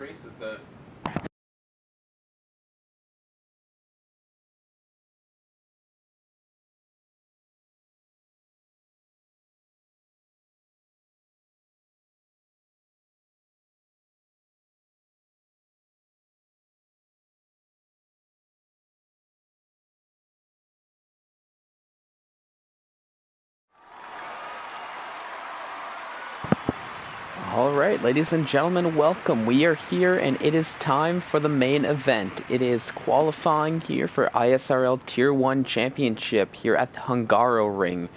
races that All right, ladies and gentlemen, welcome. We are here and it is time for the main event. It is qualifying here for ISRL Tier 1 Championship here at the Hungaroring.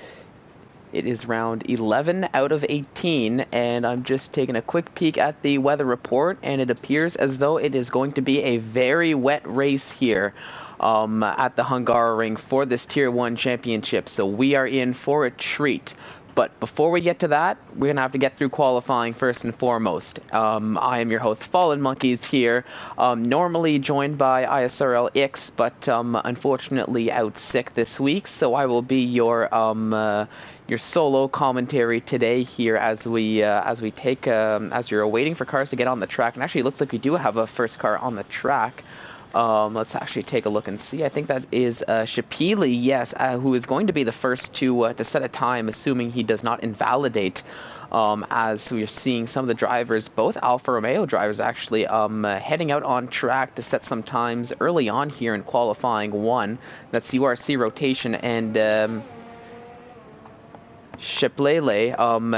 It is round 11 out of 18, and I'm just taking a quick peek at the weather report, and it appears as though it is going to be a very wet race here at the Hungaroring for this Tier 1 Championship, so we are in for a treat. But before we get to that, we're going to have to get through qualifying first and foremost. I am your host, Fallen Monkeys, here, normally joined by ISRL Ix, but unfortunately out sick this week, so I will be your solo commentary today here as you're waiting for cars to get on the track. And actually, it looks like we do have a first car on the track. Let's actually take a look and see. I think that is Shapili, yes, who is going to be the first to set a time, assuming he does not invalidate. As we're seeing some of the drivers, both Alfa Romeo drivers actually, heading out on track to set some times early on here in qualifying one. That's URC rotation, and Shiplele,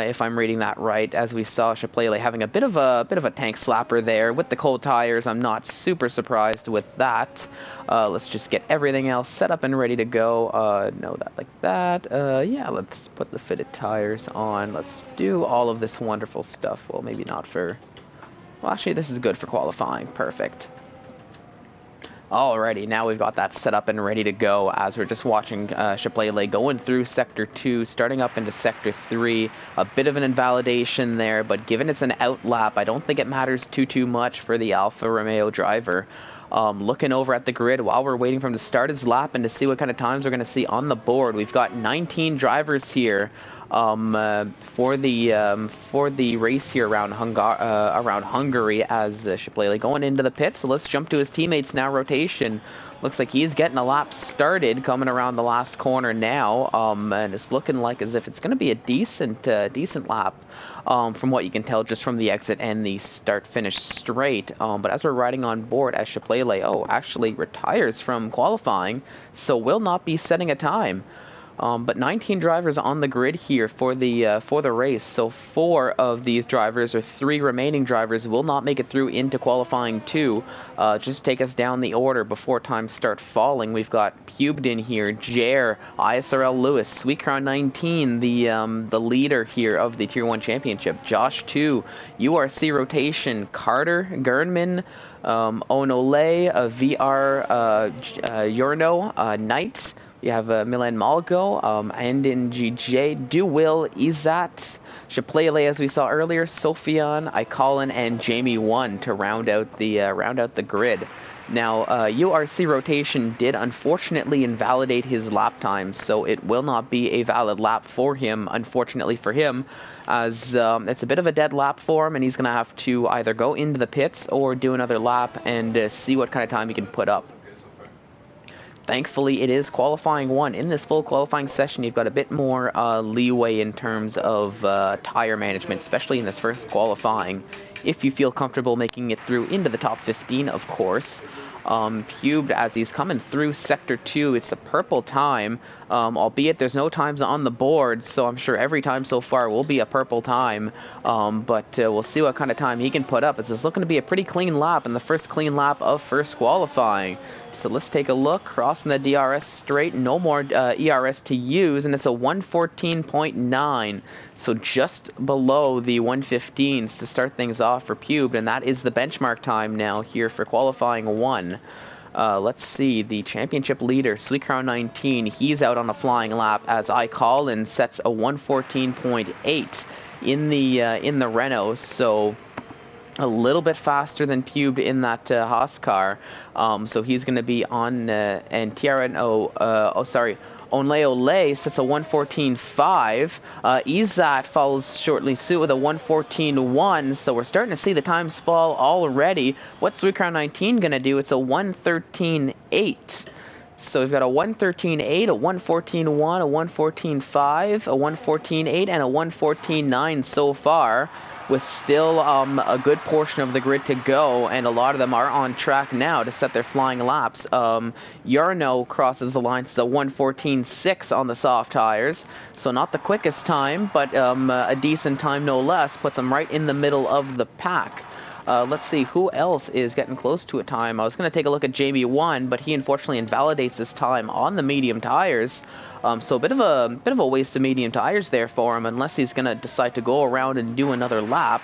if I'm reading that right, as we saw Shiplele having a bit of a tank slapper there with the cold tires. I'm not super surprised with that. Let's just get everything else set up and ready to go. No, that like that. Yeah, let's put the fitted tires on. Let's do all of this wonderful stuff. Well, maybe not for... Well, actually, this is good for qualifying. Perfect. Alrighty, now we've got that set up and ready to go as we're just watching Shiplele going through Sector 2, starting up into Sector 3. A bit of an invalidation there, but given it's an out lap, I don't think it matters too much for the Alfa Romeo driver. Looking over at the grid while we're waiting for him to start his lap and to see what kind of times we're going to see on the board. We've got 19 drivers here for the race here around Hungary as Shiplele going into the pits. So let's jump to his teammates now. Rotation looks like he's getting a lap started coming around the last corner now, and it's looking like as if it's going to be a decent lap. From what you can tell just from the exit and the start-finish straight. But as we're riding on board, as Shiplele, actually retires from qualifying, so will not be setting a time. But 19 drivers on the grid here for the race. So 4 of these drivers, or 3 remaining drivers, will not make it through into qualifying 2. Just take us down the order before times start falling. We've got Pubed here, Jer, ISRL Lewis, Sweet Crown 19, the leader here of the Tier 1 Championship, Josh 2, URC rotation, Carter, Gernman, Onole, VR, Yorno, Knight. We have Milan Malgo, and in GJ, Duwil, Izat, Shiplele, as we saw earlier, Sofian, Icolin, and Jamie 1 to round out the grid. Now, URC rotation did unfortunately invalidate his lap time, so it will not be a valid lap for him, unfortunately for him, as it's a bit of a dead lap for him, and he's going to have to either go into the pits or do another lap and see what kind of time he can put up. Thankfully, it is qualifying 1. In this full qualifying session, you've got a bit more leeway in terms of tire management, especially in this first qualifying, if you feel comfortable making it through into the top 15, of course. Pubed, as he's coming through Sector 2, it's a purple time, albeit there's no times on the board, so I'm sure every time so far will be a purple time, but we'll see what kind of time he can put up. It's looking to be a pretty clean lap, and the first clean lap of first qualifying. So let's take a look, crossing the DRS straight, no more ERS to use, and it's a 114.9, so just below the 115s to start things off for Pubed, and that is the benchmark time now here for qualifying 1. Let's see, the championship leader, Sweet Crown 19, he's out on a flying lap as iCallin sets a 114.8 in the Renault, so a little bit faster than Pubed in that Haas car, so he's going to be on, and TRNO, Ole sets a 1:14.5. Izat follows shortly suit with a 1:14.1. So we're starting to see the times fall already. What's Sweet Crown 19 going to do? It's a 1:13.8. So we've got a 1:13.8, a 1:14.1, a 1:14.5, a 1:14.8, and a 1:14.9 so far, with still a good portion of the grid to go, and a lot of them are on track now to set their flying laps. Yarno crosses the line, it's a 1:14.6 on the soft tires, so not the quickest time, but a decent time no less, puts them right in the middle of the pack. Let's see who else is getting close to a time. I was going to take a look at Jamie 1, but he unfortunately invalidates his time on the medium tires. So a bit of a waste of medium tires there for him, unless he's going to decide to go around and do another lap.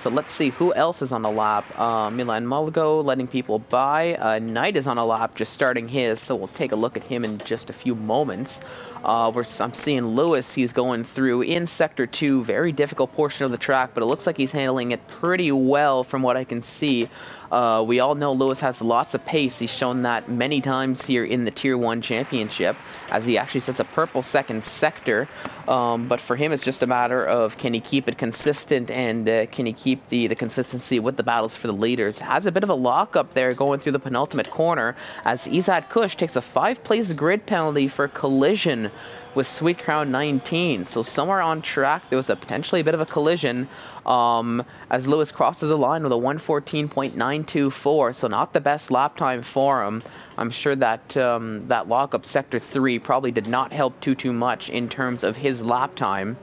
So let's see who else is on a lap. Milan Mulligo letting people by. Knight is on a lap, just starting his, so we'll take a look at him in just a few moments. I'm seeing Lewis, he's going through in Sector 2, very difficult portion of the track, but it looks like he's handling it pretty well from what I can see. We all know Lewis has lots of pace. He's shown that many times here in the Tier 1 Championship, as he actually sets a purple second sector. But for him, it's just a matter of can he keep it consistent, and can he keep the consistency with the battles for the leaders. Has a bit of a lockup there going through the penultimate corner, as Izad Kush takes a 5-place grid penalty for collision with Sweet Crown 19. So somewhere on track, there was potentially a bit of a collision as Lewis crosses the line with a 1:14.924. So not the best lap time for him. I'm sure that that lockup Sector 3 probably did not help too much in terms of his lap time.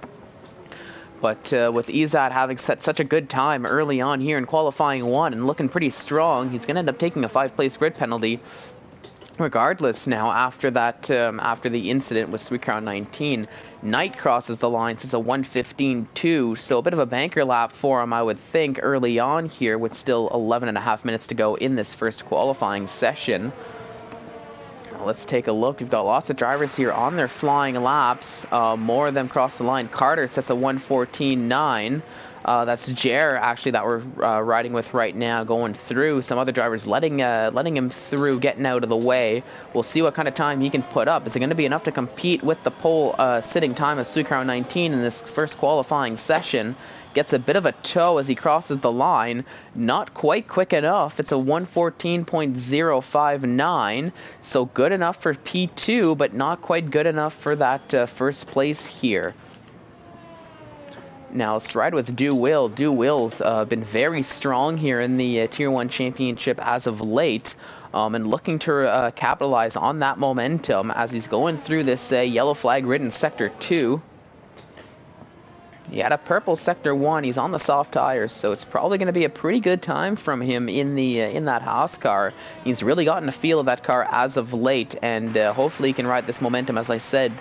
But with Izad having set such a good time early on here in qualifying 1 and looking pretty strong, he's going to end up taking a 5-place grid penalty regardless now after that, after the incident with Sweet Crown 19. Knight crosses the line, since a 1:15.2, so a bit of a banker lap for him, I would think, early on here, with still 11.5 minutes to go in this first qualifying session. Now let's take a look. We've got lots of drivers here on their flying laps. More of them cross the line. Carter sets a 1:14.9. That's Jer, actually, that we're riding with right now, going through. Some other drivers letting him through, getting out of the way. We'll see what kind of time he can put up. Is it going to be enough to compete with the pole sitting time of Sweet Crown 19 in this first qualifying session? Gets a bit of a tow as he crosses the line. Not quite quick enough. It's a 1:14.059. So good enough for P2, but not quite good enough for that first place here. Now let's ride with Du Will. Du Will's been very strong here in the Tier 1 Championship as of late, and looking to capitalize on that momentum as he's going through this yellow flag ridden Sector 2. He had a purple Sector 1. He's on the soft tires, so it's probably going to be a pretty good time from him in that Haas car. He's really gotten a feel of that car as of late, and hopefully he can ride this momentum, as I said,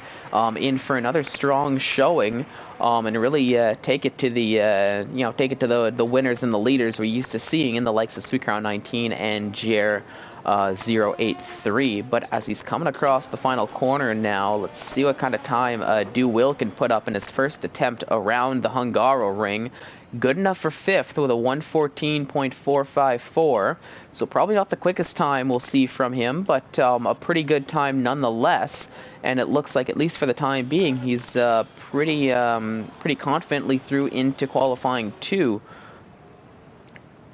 in for another strong showing, and really take it to the winners and the leaders we're used to seeing in the likes of Sweet Crown 19 and Jer 083. But as he's coming across the final corner now, let's see what kind of time Du Will can put up in his first attempt around the Hungaroring. Good enough for 5th with a 1:14.454. So probably not the quickest time we'll see from him, but a pretty good time nonetheless. And it looks like, at least for the time being, he's pretty confidently through into qualifying 2.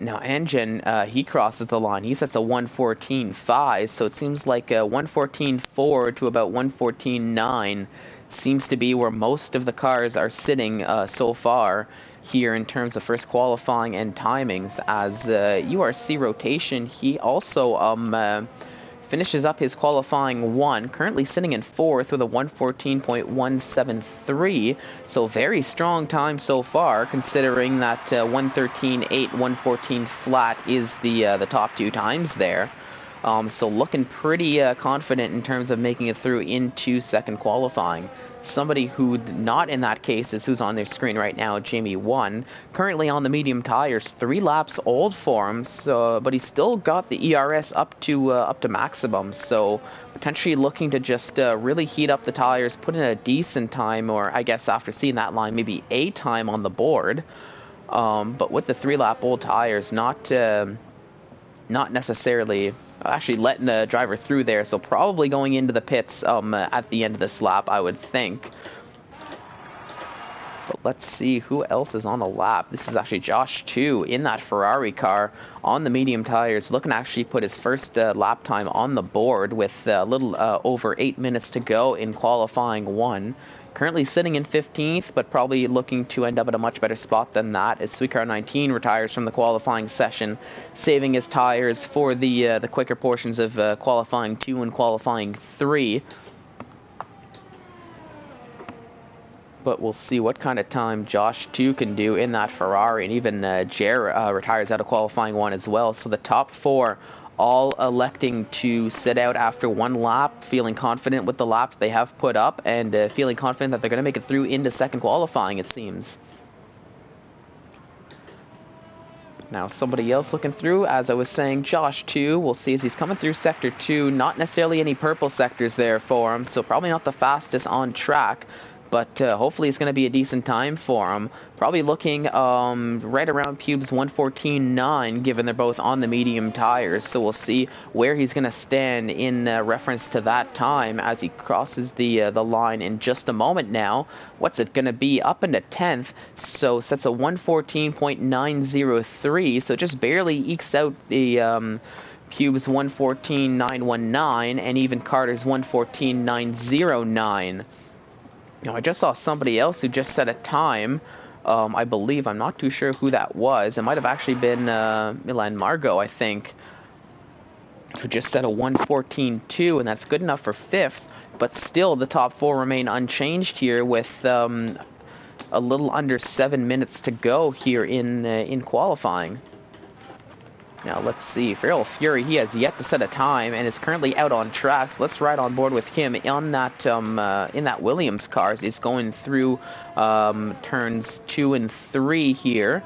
Now, Anjan, he crosses the line. He sets a 1:14.5, so it seems like 1:14.4 to about 1:14.9 seems to be where most of the cars are sitting so far here in terms of first qualifying and timings. As URC rotation, he also finishes up his qualifying 1, currently sitting in 4th with a 1:14.173, so very strong time so far, considering that 1:13.8, 1:14 flat is the top 2 times there. So looking pretty confident in terms of making it through into second qualifying. Somebody who not in that case is who's on their screen right now, Jamie 1, currently on the medium tires, 3 laps old for him, so, but he's still got the ERS up to maximum, so potentially looking to just really heat up the tires, put in a decent time, or I guess after seeing that line, maybe a time on the board. But with the 3 lap old tires, not necessarily actually letting the driver through there, so probably going into the pits at the end of this lap, I would think. But let's see who else is on the lap. This is actually Josh 2 in that Ferrari car on the medium tires, looking to actually put his first lap time on the board with a little over 8 minutes to go in qualifying 1. Currently sitting in 15th, but probably looking to end up at a much better spot than that, as Sweetcar 19 retires from the qualifying session, saving his tires for the quicker portions of qualifying 2 and qualifying 3. But we'll see what kind of time Josh 2 can do in that Ferrari, and even Jer retires out of qualifying 1 as well. So the top 4 all electing to sit out after 1 lap, feeling confident with the laps they have put up, and feeling confident that they're going to make it through into second qualifying, it seems. Now somebody else looking through, as I was saying, Josh 2, we'll see as he's coming through Sector 2, not necessarily any purple sectors there for him, so probably not the fastest on track. But hopefully it's going to be a decent time for him. Probably looking right around pubes 1:14.9, given they're both on the medium tires. So we'll see where he's going to stand in reference to that time as he crosses the line in just a moment now. What's it going to be? Up into 10th. So sets a 1:14.903. So just barely ekes out the pubes 1:14.919 and even Carter's 1:14.909. Now, I just saw somebody else who just set a time, I believe. I'm not too sure who that was. It might have actually been Milan Margot, I think, who just set a 1:14.2, and that's good enough for 5th. But still, the top 4 remain unchanged here with a little under 7 minutes to go here in qualifying. Now, let's see. Feral Fury, he has yet to set a time and is currently out on track. So let's ride on board with him on that in that Williams car. He's going through turns 2 and 3 here.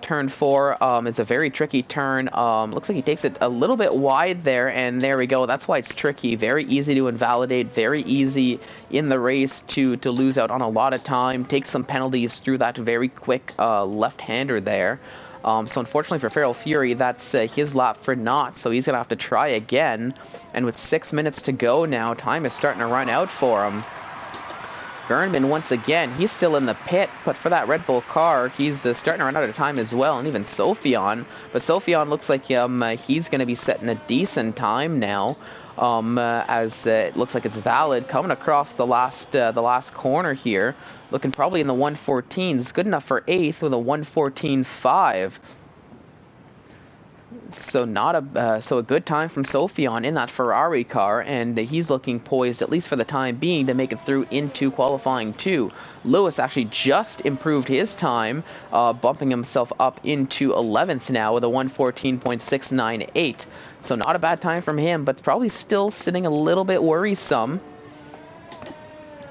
Turn 4 is a very tricky turn. Looks like he takes it a little bit wide there, and there we go. That's why it's tricky. Very easy to invalidate. Very easy in the race to lose out on a lot of time. Take some penalties through that very quick left-hander there. So unfortunately for Feral Fury, that's his lap for naught, so he's going to have to try again. And with 6 minutes to go now, time is starting to run out for him. Gernman, once again, he's still in the pit, but for that Red Bull car, he's starting to run out of time as well, and even Sophion. But Sophion looks like he's going to be setting a decent time now, as it looks like it's valid. Coming across the last corner here, looking probably in the 1:14s. Good enough for 8th with a 1:14.5. So so a good time from Sophion in that Ferrari car, and he's looking poised, at least for the time being, to make it through into qualifying 2. Lewis actually just improved his time, bumping himself up into 11th now with a 1:14.698. So not a bad time from him, but probably still sitting a little bit worrisome,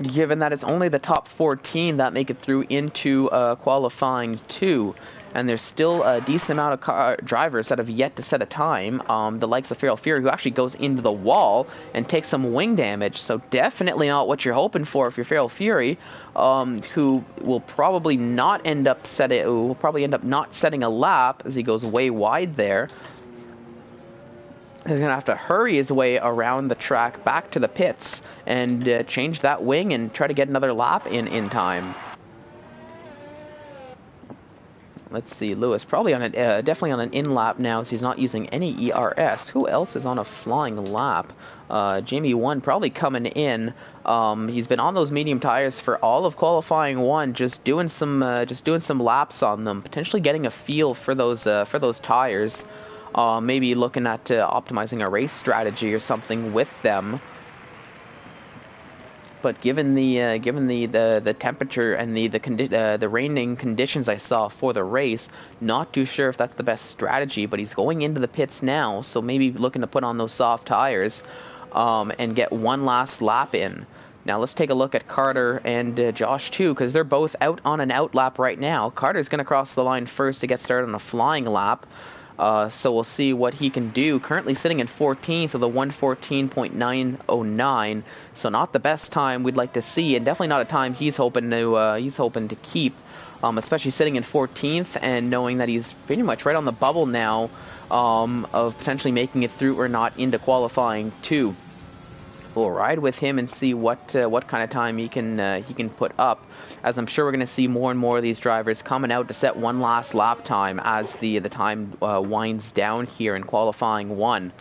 given that it's only the top 14 that make it through into qualifying 2. And there's still a decent amount of drivers that have yet to set a time. The likes of Feral Fury, who actually goes into the wall and takes some wing damage. So definitely not what you're hoping for if you're Feral Fury, who will probably not end up not setting a lap as he goes way wide there. He's going to have to hurry his way around the track back to the pits and change that wing and try to get another lap in time. Let's see, Lewis probably on definitely on an in lap now, as he's not using any ERS. Who else is on a flying lap? Jamie 1 probably coming in. He's been on those medium tires for all of qualifying 1, just doing some laps on them, potentially getting a feel for those tires. Maybe looking at optimizing a race strategy or something with them. But given the temperature and the raining conditions I saw for the race, not too sure if that's the best strategy. But he's going into the pits now, so maybe looking to put on those soft tires and get one last lap in. Now let's take a look at Carter and Josh too, because they're both out on an out lap right now. Carter's going to cross the line first to get started on a flying lap. So we'll see what he can do. Currently sitting in 14th with a 1:14.909. So not the best time we'd like to see, and definitely not a time he's hoping to keep. Especially sitting in 14th and knowing that he's pretty much right on the bubble now of potentially making it through or not into qualifying 2. We'll ride with him and see what kind of time he can put up, as I'm sure we're going to see more and more of these drivers coming out to set one last lap time as the time winds down here in qualifying 1.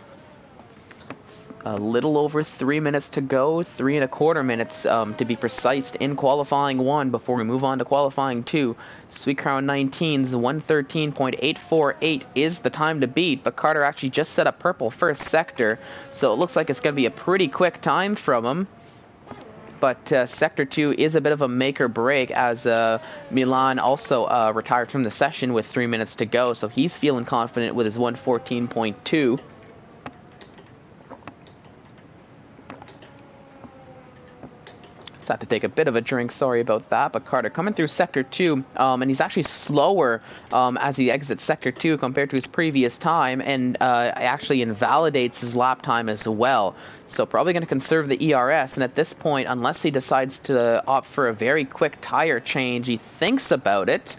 A little over 3 minutes to go, 3¼ minutes to be precise in qualifying 1 before we move on to qualifying 2. Sweet Crown 19's 1:13.848 is the time to beat, but Carter actually just set up purple first sector, so it looks like it's going to be a pretty quick time from him. But Sector 2 is a bit of a make or break, as Milan also retired from the session with 3 minutes to go, so he's feeling confident with his 1:14.2. Just had to take a bit of a drink, sorry about that. But Carter coming through Sector 2, and he's actually slower as he exits Sector 2 compared to his previous time, and actually invalidates his lap time as well. So probably going to conserve the ERS, and at this point, unless he decides to opt for a very quick tire change, he thinks about it,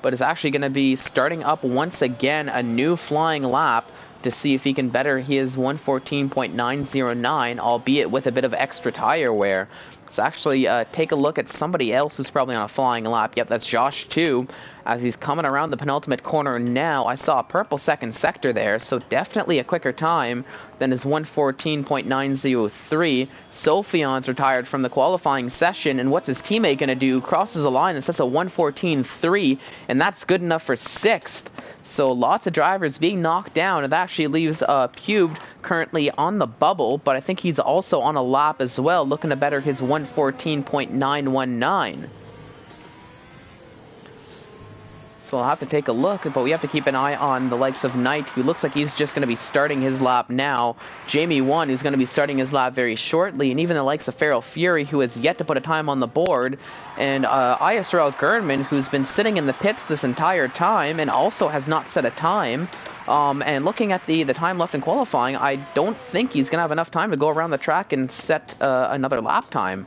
but is actually going to be starting up once again a new flying lap to see if he can better his 1:14.909, albeit with a bit of extra tire wear. Let's actually take a look at somebody else who's probably on a flying lap. Yep, that's Josh too, as he's coming around the penultimate corner now. I saw a purple second sector there, so definitely a quicker time than his 1:14.903. Sophian's retired from the qualifying session, and what's his teammate going to do? Crosses a line and sets a 1:14.3, and that's good enough for 6th. So lots of drivers being knocked down, and that actually leaves Pubed currently on the bubble, but I think he's also on a lap as well, looking to better his 1:14.919. So we'll have to take a look, but we have to keep an eye on the likes of Knight, who looks like he's just going to be starting his lap now. Jamie 1, who's going to be starting his lap very shortly, and even the likes of Feral Fury, who has yet to put a time on the board, and ISRL Gernman, who's been sitting in the pits this entire time and also has not set a time. And looking at the time left in qualifying, I don't think he's going to have enough time to go around the track and set another lap time.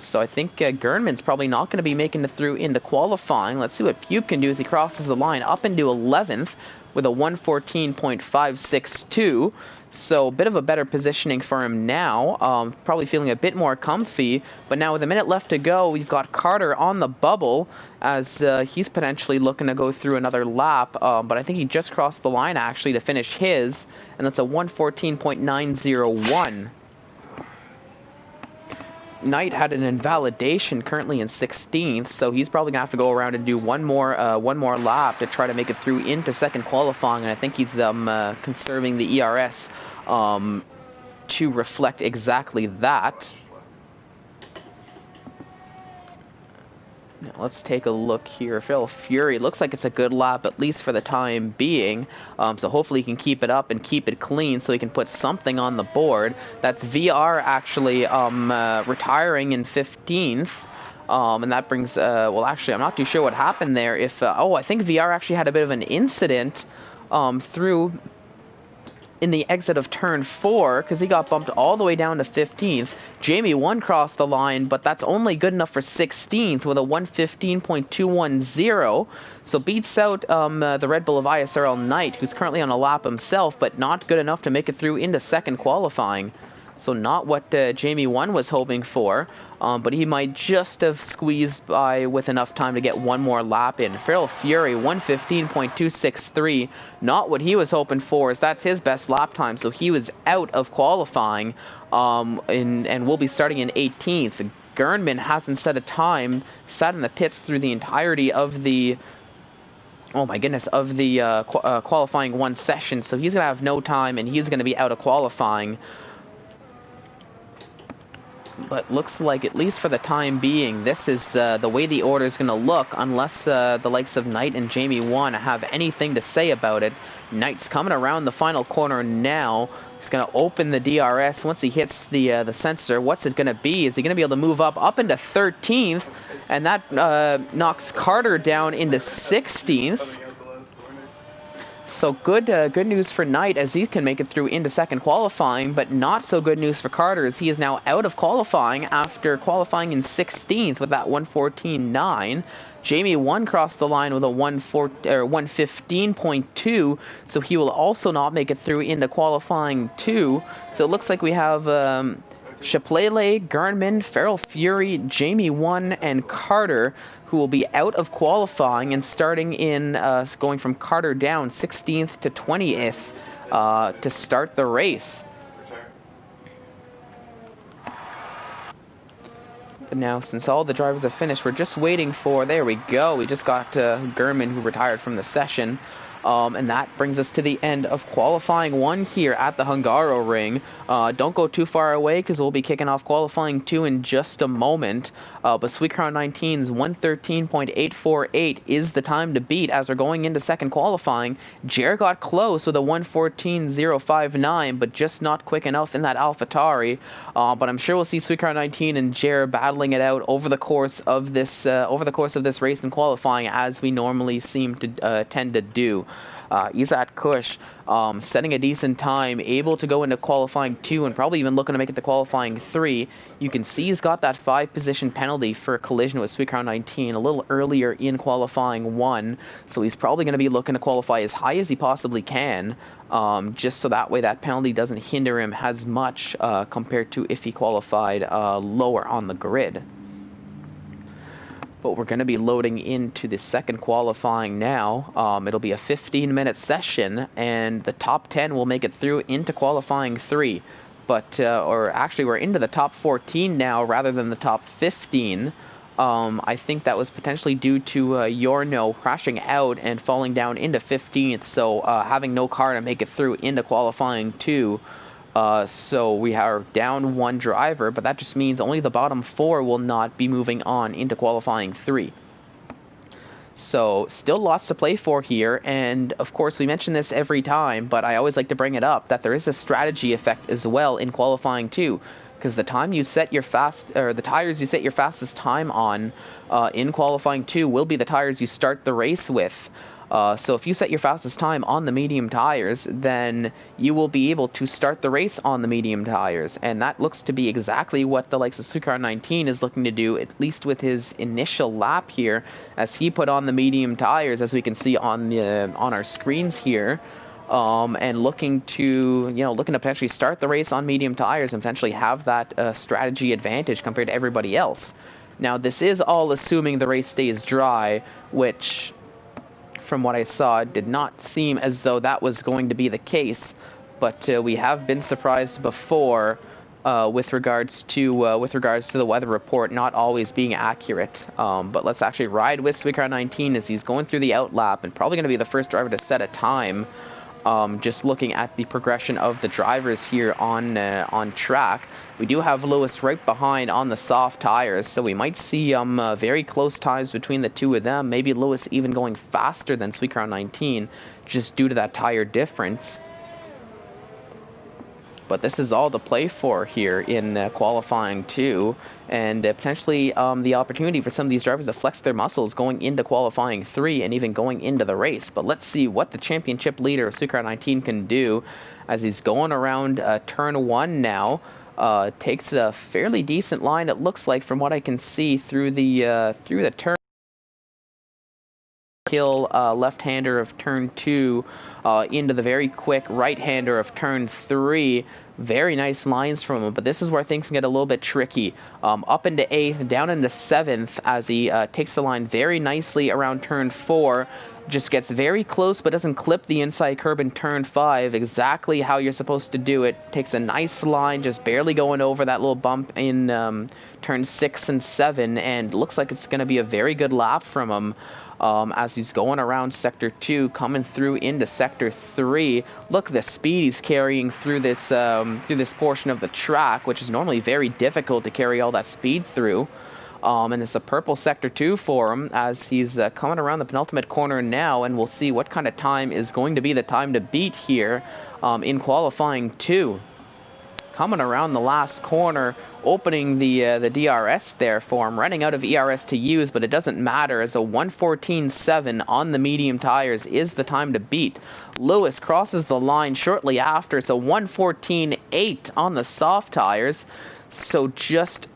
So I think Gernman's probably not going to be making it through into qualifying. Let's see what Pube can do as he crosses the line up into 11th with a 1:14.562. So a bit of a better positioning for him now. Probably feeling a bit more comfy. But now with a minute left to go, we've got Carter on the bubble as he's potentially looking to go through another lap. But I think he just crossed the line actually to finish his. And that's a 1:14.901. Knight had an invalidation currently in 16th, so he's probably gonna have to go around and do one more lap to try to make it through into second qualifying, and I think he's conserving the ERS to reflect exactly that. Now let's take a look here. Feral Fury looks like it's a good lap, at least for the time being. So hopefully he can keep it up and keep it clean so he can put something on the board. That's VR actually retiring in 15th. And that brings, well actually I'm not too sure what happened there. If I think VR actually had a bit of an incident through in the exit of turn 4, because he got bumped all the way down to 15th. Jamie 1 crossed the line, but that's only good enough for 16th with a 1:15.210. So beats out the Red Bull of ISRL Knight, who's currently on a lap himself, but not good enough to make it through into second qualifying. So not what Jamie 1 was hoping for, but he might just have squeezed by with enough time to get one more lap in. Feral Fury, 1:15.263, not what he was hoping for, as that's his best lap time, so he was out of qualifying, and will be starting in 18th. Gernman hasn't set a time, sat in the pits through the entirety of the qualifying 1 session, so he's going to have no time, and he's going to be out of qualifying. But looks like, at least for the time being, this is the way the order is going to look, unless the likes of Knight and Jamie 1 have anything to say about it. Knight's coming around the final corner now. He's going to open the DRS. Once he hits the sensor, what's it going to be? Is he going to be able to move up into 13th? And that knocks Carter down into 16th. So good news for Knight as he can make it through into second qualifying, but not so good news for Carter as he is now out of qualifying after qualifying in 16th with that 1:14.9. Jamie 1 crossed the line with a 1:15.2, so he will also not make it through into qualifying 2. So it looks like we have Chaplele, Garnman, Feral Fury, Jamie 1, and Carter, who will be out of qualifying and starting in, going from Carter down 16th to 20th to start the race. But now, since all the drivers have finished, we're just waiting for, there we go, we just got Gurman, who retired from the session. And that brings us to the end of qualifying 1 here at the Hungaroring. Don't go too far away because we'll be kicking off qualifying 2 in just a moment. But Sweetcrown 19's 1:13.848 is the time to beat as we're going into second qualifying. Jer got close with a 1:14.059, but just not quick enough in that AlphaTauri. But I'm sure we'll see Sweetcrown 19 and Jer battling it out over the course of this race and qualifying, as we normally seem to tend to do. Izat Kush setting a decent time, able to go into qualifying 2 and probably even looking to make it to qualifying 3. You can see he's got that 5-position penalty for a collision with Sweetcrown 19 a little earlier in qualifying 1, so he's probably going to be looking to qualify as high as he possibly can, just so that way that penalty doesn't hinder him as much compared to if he qualified lower on the grid. But we're going to be loading into the second qualifying now. It'll be a 15-minute session, and the top 10 will make it through into qualifying 3. But, or actually, we're into the top 14 now rather than the top 15. I think that was potentially due to Yorno crashing out and falling down into 15th, so having no car to make it through into qualifying 2. So we are down 1 driver, but that just means only the bottom 4 will not be moving on into qualifying 3. So still lots to play for here, and of course we mention this every time, but I always like to bring it up that there is a strategy effect as well in qualifying 2, because the time you set your the tires you set your fastest time on in qualifying 2 will be the tires you start the race with. So if you set your fastest time on the medium tires, then you will be able to start the race on the medium tires. And that looks to be exactly what the likes of Sweetcrown 19 is looking to do, at least with his initial lap here, as he put on the medium tires, as we can see on our screens here. And looking to potentially start the race on medium tires and potentially have that strategy advantage compared to everybody else. Now, this is all assuming the race stays dry, which, from what I saw, did not seem as though that was going to be the case, but we have been surprised before with regards to the weather report not always being accurate. But let's actually ride with Sweetcrown 19 as he's going through the outlap and probably going to be the first driver to set a time. Just looking at the progression of the drivers here on track, we do have Lewis right behind on the soft tires, so we might see very close times between the two of them. Maybe Lewis even going faster than Sweetcrown 19, just due to that tire difference. But this is all to play for here in qualifying 2, and potentially the opportunity for some of these drivers to flex their muscles going into qualifying 3 and even going into the race. But let's see what the championship leader of Sweetcrown 19 can do as he's going around turn 1 now. Takes a fairly decent line, it looks like, from what I can see through the turn. Kill left-hander of turn 2 into the very quick right-hander of turn 3. Very nice lines from him, but this is where things can get a little bit tricky. Up into 8th, down into 7th as he takes the line very nicely around turn 4. Just gets very close but doesn't clip the inside curb in turn 5, exactly how you're supposed to do it. Takes a nice line, just barely going over that little bump in turn 6 and 7, and looks like it's going to be a very good lap from him. As he's going around Sector 2, coming through into Sector 3. Look at the speed he's carrying through this portion of the track, which is normally very difficult to carry all that speed through. And it's a purple Sector 2 for him as he's coming around the penultimate corner now, and we'll see what kind of time is going to be the time to beat here in qualifying 2. coming around the last corner, opening the DRS there for him, running out of ERS to use, but it doesn't matter as a 1:14.7 on the medium tires is the time to beat. Lewis crosses the line shortly after. It's a 1:14.8 on the soft tires, so just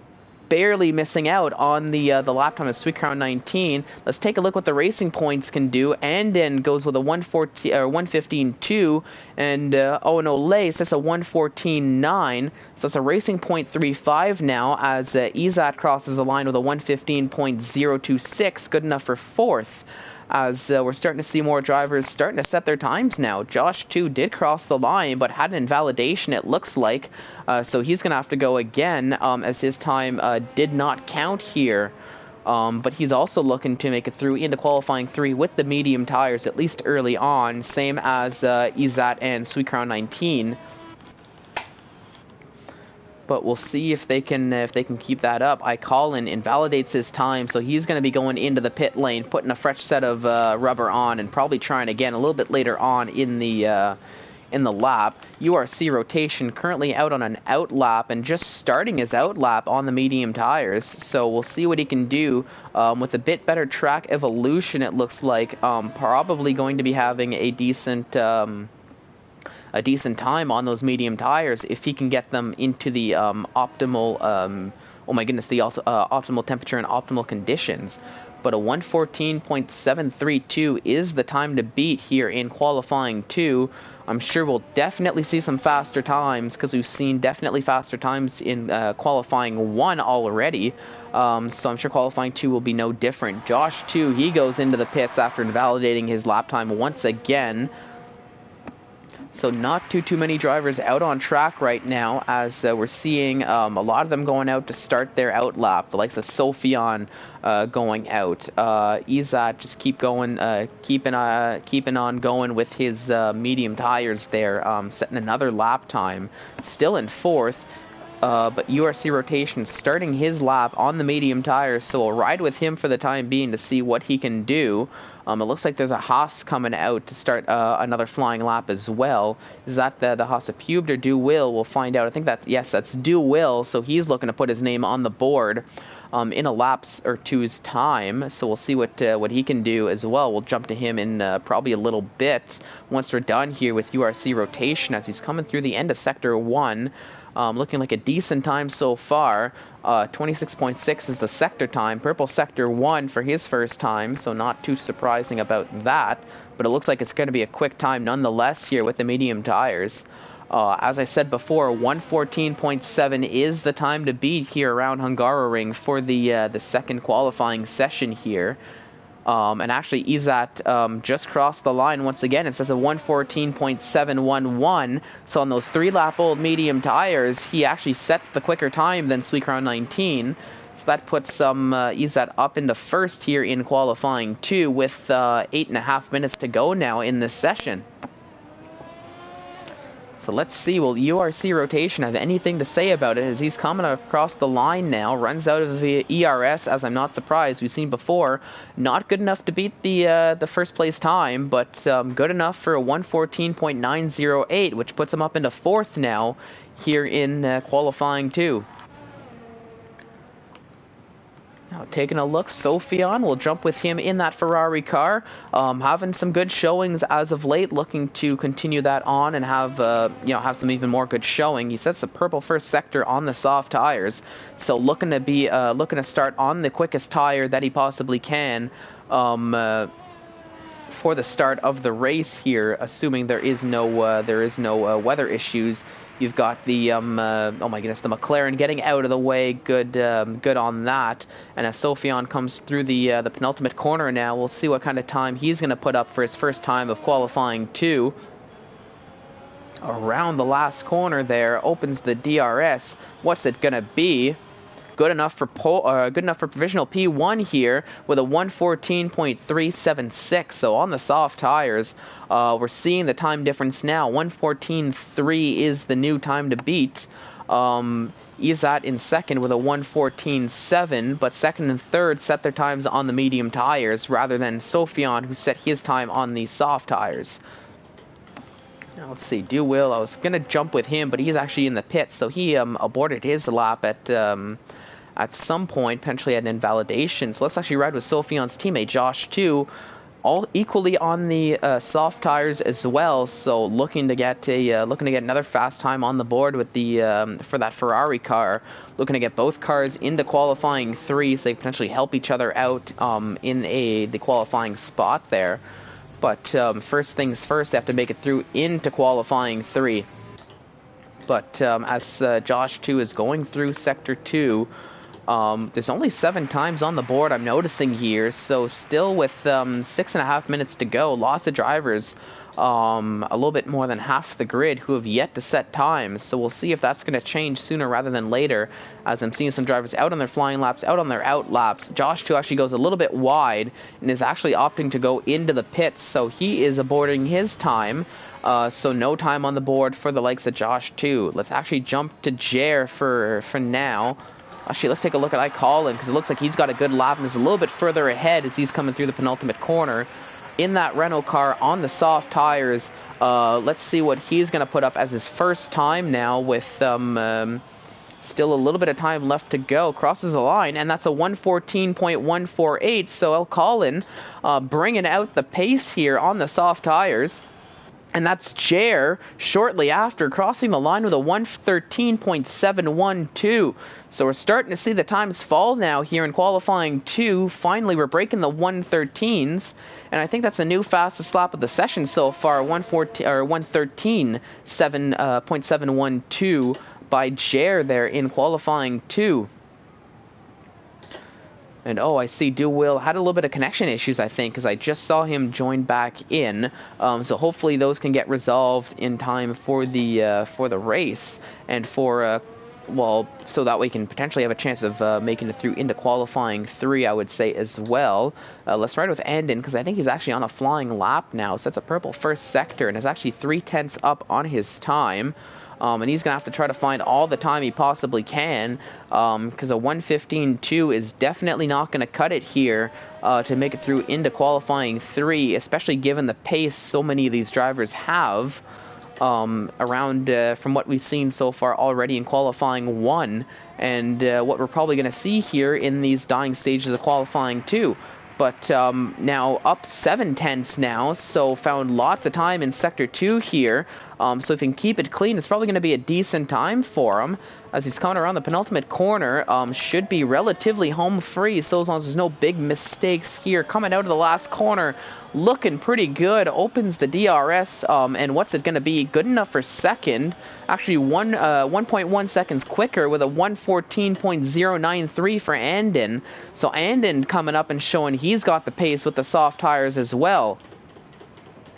barely missing out on the lap time of Sweet Crown 19. Let's take a look what the Racing Points can do. Andon goes with a 1:15.2, and Owen Ole sets a 1:14.9. So it's a Racing Point 3.5 now, as Izat crosses the line with a 1:15.026, good enough for fourth. As we're starting to see more drivers starting to set their times now. Josh, too, did cross the line, but had an invalidation, it looks like. So he's going to have to go again, as his time did not count here. But he's also looking to make it through into qualifying 3 with the medium tires, at least early on, same as Izat and Sweet Crown 19. But we'll see if they can keep that up. Colin invalidates his time, so he's going to be going into the pit lane, putting a fresh set of rubber on, and probably trying again a little bit later on in the lap. URC Rotation currently out on an out lap, and just starting his out lap on the medium tires. So we'll see what he can do with a bit better track evolution. It looks like probably going to be having a decent time on those medium tires if he can get them into the optimal, optimal temperature and optimal conditions. But a 1:14.732 is the time to beat here in qualifying 2. I'm sure we'll definitely see some faster times, because we've seen definitely faster times in qualifying 1 already. So I'm sure qualifying 2 will be no different. Josh, too, he goes into the pits after invalidating his lap time once again. So not too many drivers out on track right now, as we're seeing a lot of them going out to start their out lap. The likes of Sophion going out. Izat just keeping on going with his medium tires there, setting another lap time. Still in fourth. But URC Rotation starting his lap on the medium tires, so we'll ride with him for the time being to see what he can do. It looks like there's a Haas coming out to start another flying lap as well. Is that the Haas of Pubed or Do Will? We'll find out. I think that's Do Will, so he's looking to put his name on the board in a lap's or two's time. So we'll see what he can do as well. We'll jump to him in probably a little bit once we're done here with URC Rotation, as he's coming through the end of Sector 1. Looking like a decent time so far. 26.6 is the sector time. Purple Sector 1 for his first time, so not too surprising about that. But it looks like it's going to be a quick time nonetheless here with the medium tires. As I said before, 1:14.7 is the time to beat here around Hungaroring for the second qualifying session here. And actually, Izat just crossed the line once again. It says a 1:14.711. So on those 3-lap-old medium tires, he actually sets the quicker time than Sweet Crown 19. So that puts Izat up into first here in qualifying 2 with 8.5 minutes to go now in this session. So let's see, will URC Rotation have anything to say about it as he's coming across the line now, runs out of the ERS, as I'm not surprised. We've seen before, not good enough to beat the first place time, but good enough for a 1:14.908, which puts him up into fourth now here in qualifying 2. Now, taking a look, Sophion, we'll jump with him in that Ferrari car. Having some good showings as of late, looking to continue that on and have some even more good showing. He sets the purple first sector on the soft tires, so looking to start on the quickest tire that he possibly can for the start of the race here, assuming there is no weather issues. You've got the the McLaren getting out of the way. Good on that. And as Sophion comes through the penultimate corner now, we'll see what kind of time he's going to put up for his first time of qualifying 2. Around the last corner there, opens the DRS. What's it going to be? Good enough for provisional P1 here with a 1:14.376. So on the soft tires, we're seeing the time difference now. 1:14.3 is the new time to beat. Izat in second with a 1:14.7, but second and third set their times on the medium tires rather than Sophion, who set his time on the soft tires. Now, let's see, Do Will. I was gonna jump with him, but he's actually in the pit, so he aborted his lap at some point, potentially had an invalidation. So let's actually ride with Sophian's teammate Josh too, all equally on the soft tires as well. So looking to get another fast time on the board with the for that Ferrari car. Looking to get both cars into qualifying 3, so they potentially help each other out in the qualifying spot there. But first things first, they have to make it through into qualifying 3. But as Josh 2 is going through Sector 2, there's only 7 times on the board I'm noticing here, so still with 6.5 minutes to go, lots of drivers, a little bit more than half the grid who have yet to set times, so we'll see if that's going to change sooner rather than later, as I'm seeing some drivers out on their flying laps, out on their out laps. Josh 2 actually goes a little bit wide and is actually opting to go into the pits, so he is aborting his time. So no time on the board for the likes of Josh 2. Let's actually jump to Jer for now. Actually, let's take a look at Colin, because it looks like he's got a good lap and is a little bit further ahead as he's coming through the penultimate corner in that Renault car on the soft tires. Let's see what he's going to put up as his first time now with still a little bit of time left to go. Crosses the line, and that's a 114.148. So Colin bringing out the pace here on the soft tires. And that's Jer shortly after, crossing the line with a 113.712. So we're starting to see the times fall now here in qualifying 2. Finally, we're breaking the 113s. And I think that's the new fastest lap of the session so far, 113.712 by Jer there in qualifying 2. And oh, I see Do Will had a little bit of connection issues, I think, because I just saw him join back in. So hopefully those can get resolved in time for the race, and for well, so that we can potentially have a chance of making it through into qualifying 3, I would say as well. Let's ride with Andon, because I think he's actually on a flying lap now. So that's a purple first sector, and is actually 3/10 up on his time. And he's going to have to try to find all the time he possibly can, because a 1:15.2 is definitely not going to cut it here to make it through into qualifying 3, especially given the pace so many of these drivers have around from what we've seen so far already in qualifying 1, and what we're probably going to see here in these dying stages of qualifying 2. But now up 7/10 now, so found lots of time in Sector 2 here. So if he can keep it clean, it's probably going to be a decent time for him. As he's coming around the penultimate corner, should be relatively home free, so as long as there's no big mistakes here. Coming out of the last corner, looking pretty good. Opens the DRS, and what's it going to be? Good enough for second. Actually, 1.1 seconds quicker with a 114.093 for Andon. So Andon coming up and showing he's got the pace with the soft tires as well.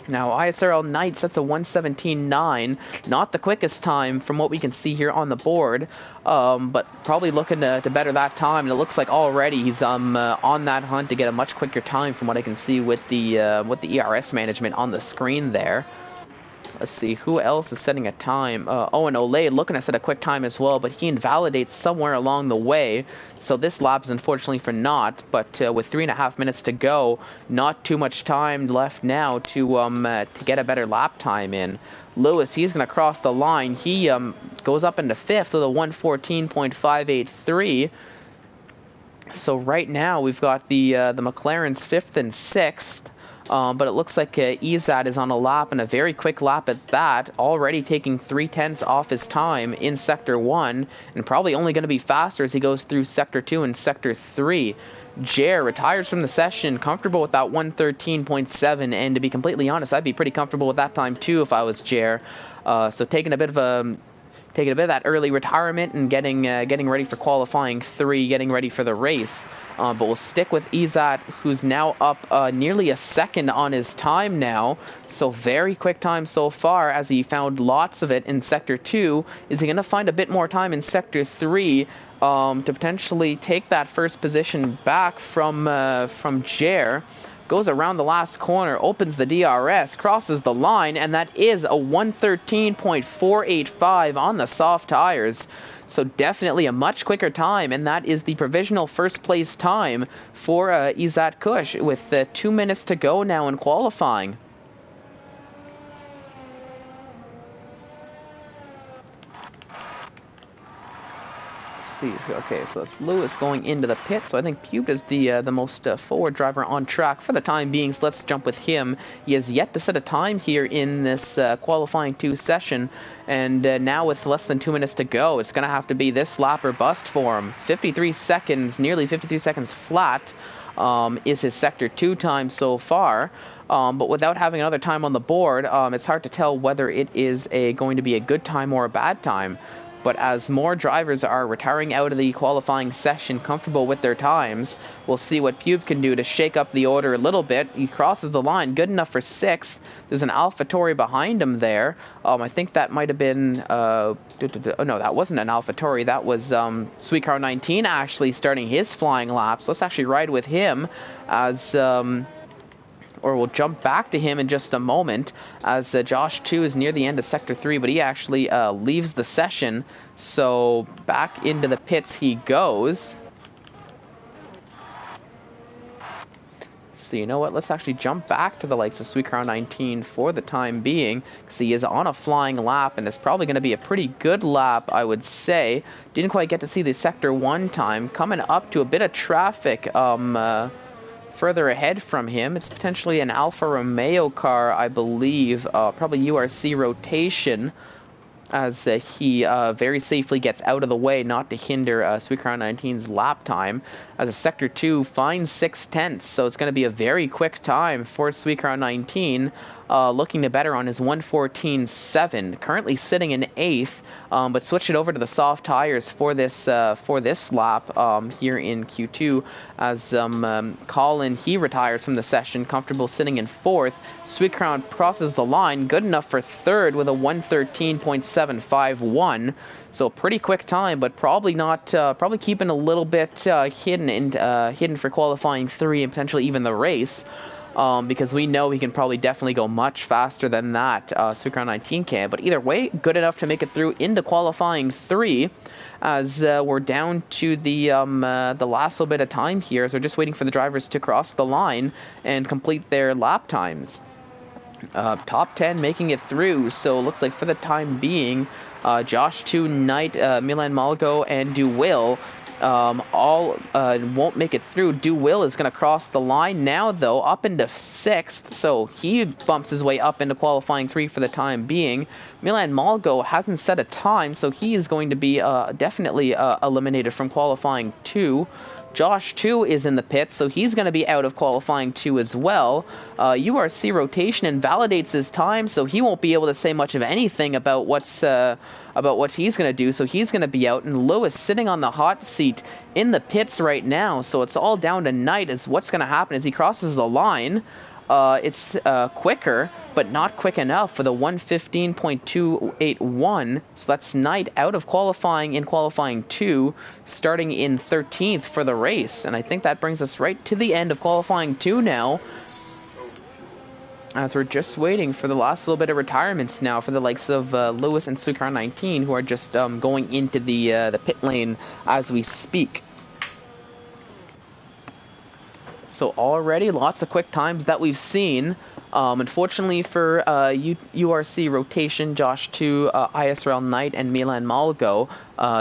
Now, ISRL Knights, that's a 1:17.9. Not the quickest time from what we can see here on the board, but probably looking to better that time. And it looks like already he's on that hunt to get a much quicker time from what I can see with the ERS management on the screen there. Let's see, who else is setting a time? Oh, and Olay looking to set a quick time as well, but he invalidates somewhere along the way. So this lap is unfortunately for naught, but with 3.5 minutes to go, not too much time left now to get a better lap time in. Lewis, he's going to cross the line. He goes up into 5th with a 114.583. So right now we've got the McLaren's 5th and 6th. But it looks like Izad is on a lap, and a very quick lap at that, already taking 3/10 off his time in Sector 1, and probably only going to be faster as he goes through Sector 2 and Sector 3. Jer retires from the session, comfortable with that 113.7, and to be completely honest, I'd be pretty comfortable with that time too if I was Jer. So taking a bit of that early retirement and getting ready for qualifying 3, getting ready for the race. But we'll stick with Izat, who's now up nearly a second on his time now. So very quick time so far, as he found lots of it in Sector 2. Is he going to find a bit more time in Sector 3 to potentially take that first position back from Jer? Goes around the last corner, opens the DRS, crosses the line, and that is a 113.485 on the soft tires. So definitely a much quicker time, and that is the provisional first place time for Izat Kush, with 2 minutes to go now in qualifying. see. Okay, so it's Lewis going into the pit. So I think Pube is the most forward driver on track for the time being. So let's jump with him. He has yet to set a time here in this qualifying 2 session. And now with less than 2 minutes to go, it's going to have to be this lap or bust for him. 53 seconds, nearly 53 seconds flat is his Sector 2 time so far. But without having another time on the board, it's hard to tell whether it is going to be a good time or a bad time. But as more drivers are retiring out of the qualifying session comfortable with their times, we'll see what Pube can do to shake up the order a little bit. He crosses the line, good enough for 6th. There's an AlphaTauri behind him there. I think that might have been... oh, no, that wasn't an AlphaTauri. That was Sweetcar 19 actually starting his flying laps. Let's actually ride with him as... or we'll jump back to him in just a moment, as Josh 2 is near the end of Sector 3, but he actually leaves the session, so back into the pits he goes. So you know what, let's actually jump back to the likes of Sweetcar 19 for the time being, because he is on a flying lap, and it's probably going to be a pretty good lap, I would say. Didn't quite get to see the Sector 1 time, coming up to a bit of traffic, further ahead from him. It's potentially an Alfa Romeo car, I believe, probably URC rotation, as he very safely gets out of the way, not to hinder Sweetcar 19's lap time, as a Sector 2 finds 6/10, so it's going to be a very quick time for Sweetcar 19, looking to better on his 1:14.7, currently sitting in 8th, but switch it over to the soft tires for this lap here in Q2, as Colin, he retires from the session, comfortable sitting in 4th. Sweetcar crosses the line, good enough for 3rd with a 1:13.751. So pretty quick time, but probably not, probably keeping a little bit hidden for qualifying 3 and potentially even the race. Because we know he can probably definitely go much faster than that, Sweetcar 19 can. But either way, good enough to make it through into qualifying 3, as we're down to the last little bit of time here. So we're just waiting for the drivers to cross the line and complete their lap times. Top 10 making it through, so it looks like for the time being, Josh 2, Knight, Milan Malgo, and DeWill all won't make it through. DeWill is going to cross the line now, though, up into 6th, so he bumps his way up into qualifying 3 for the time being. Milan Malgo hasn't set a time, so he is going to be definitely eliminated from qualifying 2. Josh 2 is in the pits, so he's going to be out of qualifying 2 as well. URC rotation invalidates his time, so he won't be able to say much of anything about what he's going to do, so he's going to be out. And Lewis sitting on the hot seat in the pits right now, so it's all down to Knight as what's going to happen as he crosses the line. It's quicker, but not quick enough for the 1:15.281. So that's Knight out of qualifying in qualifying 2, starting in 13th for the race. And I think that brings us right to the end of qualifying 2 now, as we're just waiting for the last little bit of retirements now for the likes of Lewis and Sweetcar 19, who are just going into the pit lane as we speak. So already lots of quick times that we've seen. Unfortunately for URC rotation, Josh 2, ISRL Knight, and Milan Malgo,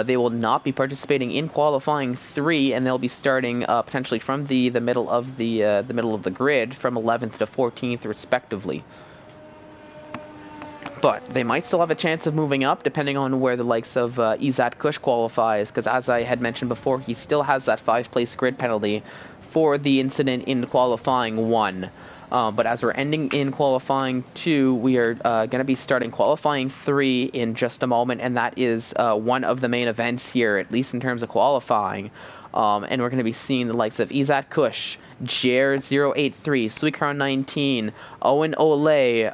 they will not be participating in qualifying 3, and they'll be starting potentially from the middle of the grid, from 11th to 14th respectively. But they might still have a chance of moving up, depending on where the likes of Izat Kush qualifies, because as I had mentioned before, he still has that 5th-place grid penalty for the incident in qualifying 1. But as we're ending in qualifying 2, we are going to be starting qualifying 3 in just a moment, and that is one of the main events here, at least in terms of qualifying. And we're going to be seeing the likes of Izat Kush, Jer083, Sweetcar 19, Owen Ole,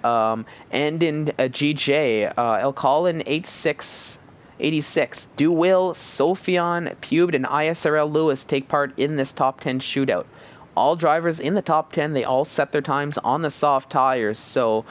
and in GJ, El Colin 86, DeWill, Sophion, Pube, and ISRL Lewis take part in this top 10 shootout. All drivers in the top 10, they all set their times on the soft tires, so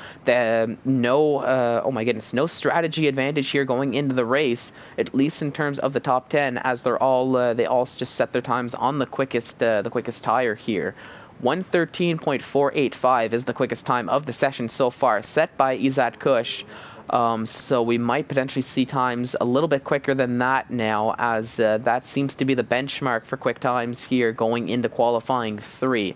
no strategy advantage here going into the race, at least in terms of the top 10, as they all just set their times on the quickest tire here. 1:13.485 is the quickest time of the session so far, set by Izat Kush. So we might potentially see times a little bit quicker than that now, as that seems to be the benchmark for quick times here going into qualifying 3.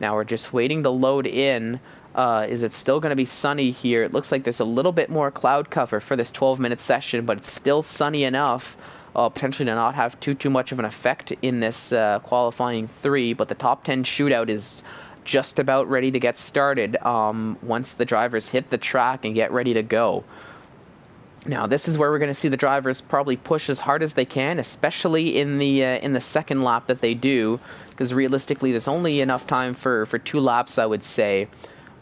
Now we're just waiting to load in. Is it still going to be sunny here? It looks like there's a little bit more cloud cover for this 12-minute session, but it's still sunny enough potentially to not have too much of an effect in this qualifying 3, but the top 10 shootout is just about ready to get started once the drivers hit the track and get ready to go. Now this is where we're going to see the drivers probably push as hard as they can, especially in the second lap that they do, because realistically there's only enough time for 2 laps, I would say.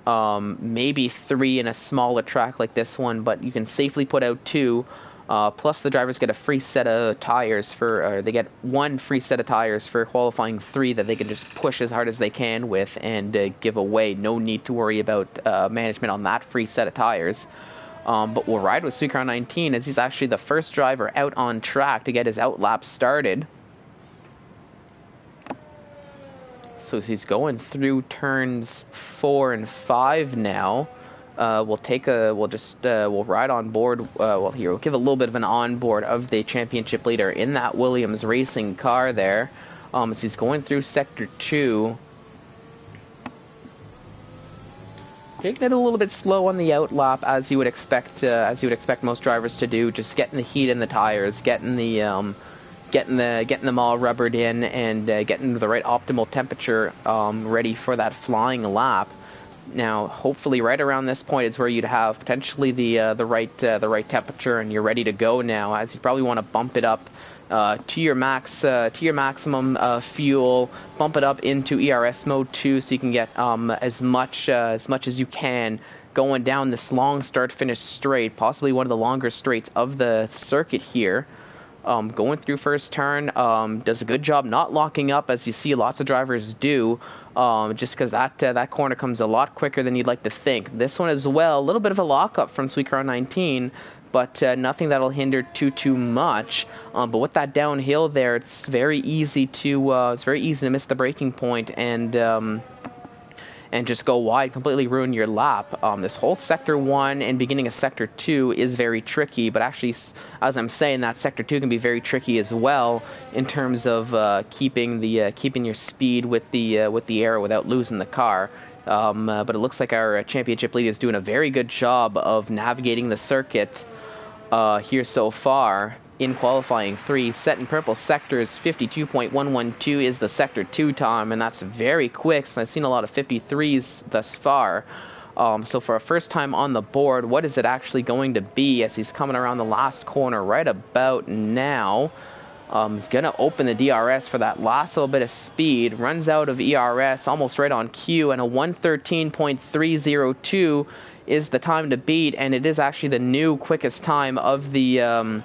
Maybe 3 in a smaller track like this one, but you can safely put out 2. Plus the drivers get a free set of tires they get 1 free set of tires for qualifying 3 that they can just push as hard as they can with and give away. No need to worry about management on that free set of tires. But we'll ride with Suicron 19 as he's actually the first driver out on track to get his outlap started. So as he's going through turns 4 and 5 now. We'll ride on board. We'll give a little bit of an onboard of the championship leader in that Williams racing car there. As he's going through sector 2, taking it a little bit slow on the outlap, as you would expect most drivers to do. Just getting the heat in the tires, getting them all rubbered in, and getting the right optimal temperature ready for that flying lap. Now, hopefully, right around this point is where you'd have potentially the right temperature, and you're ready to go now. As you probably want to bump it up to your maximum fuel, bump it up into ERS mode 2, so you can get as much as you can going down this long start-finish straight, possibly one of the longer straights of the circuit here. Going through first turn, does a good job not locking up, as you see lots of drivers do. Just because that corner comes a lot quicker than you'd like to think. This one as well, a little bit of a lockup from Suicron 19, but nothing that'll hinder too much. But with that downhill there, it's very easy to miss the braking point and just go wide, completely ruin your lap. This whole Sector 1 and beginning of Sector 2 is very tricky, but actually, as I'm saying, that Sector 2 can be very tricky as well in terms of keeping your speed with the air without losing the car. But it looks like our championship lead is doing a very good job of navigating the circuit here so far. In qualifying 3, set in purple sectors, 52.112 is the sector 2 time, and that's very quick. So I've seen a lot of 53s thus far. So for a first time on the board, what is it actually going to be as he's coming around the last corner right about now? He's going to open the DRS for that last little bit of speed, runs out of ERS almost right on cue, and a 113.302 is the time to beat, and it is actually the new quickest time of the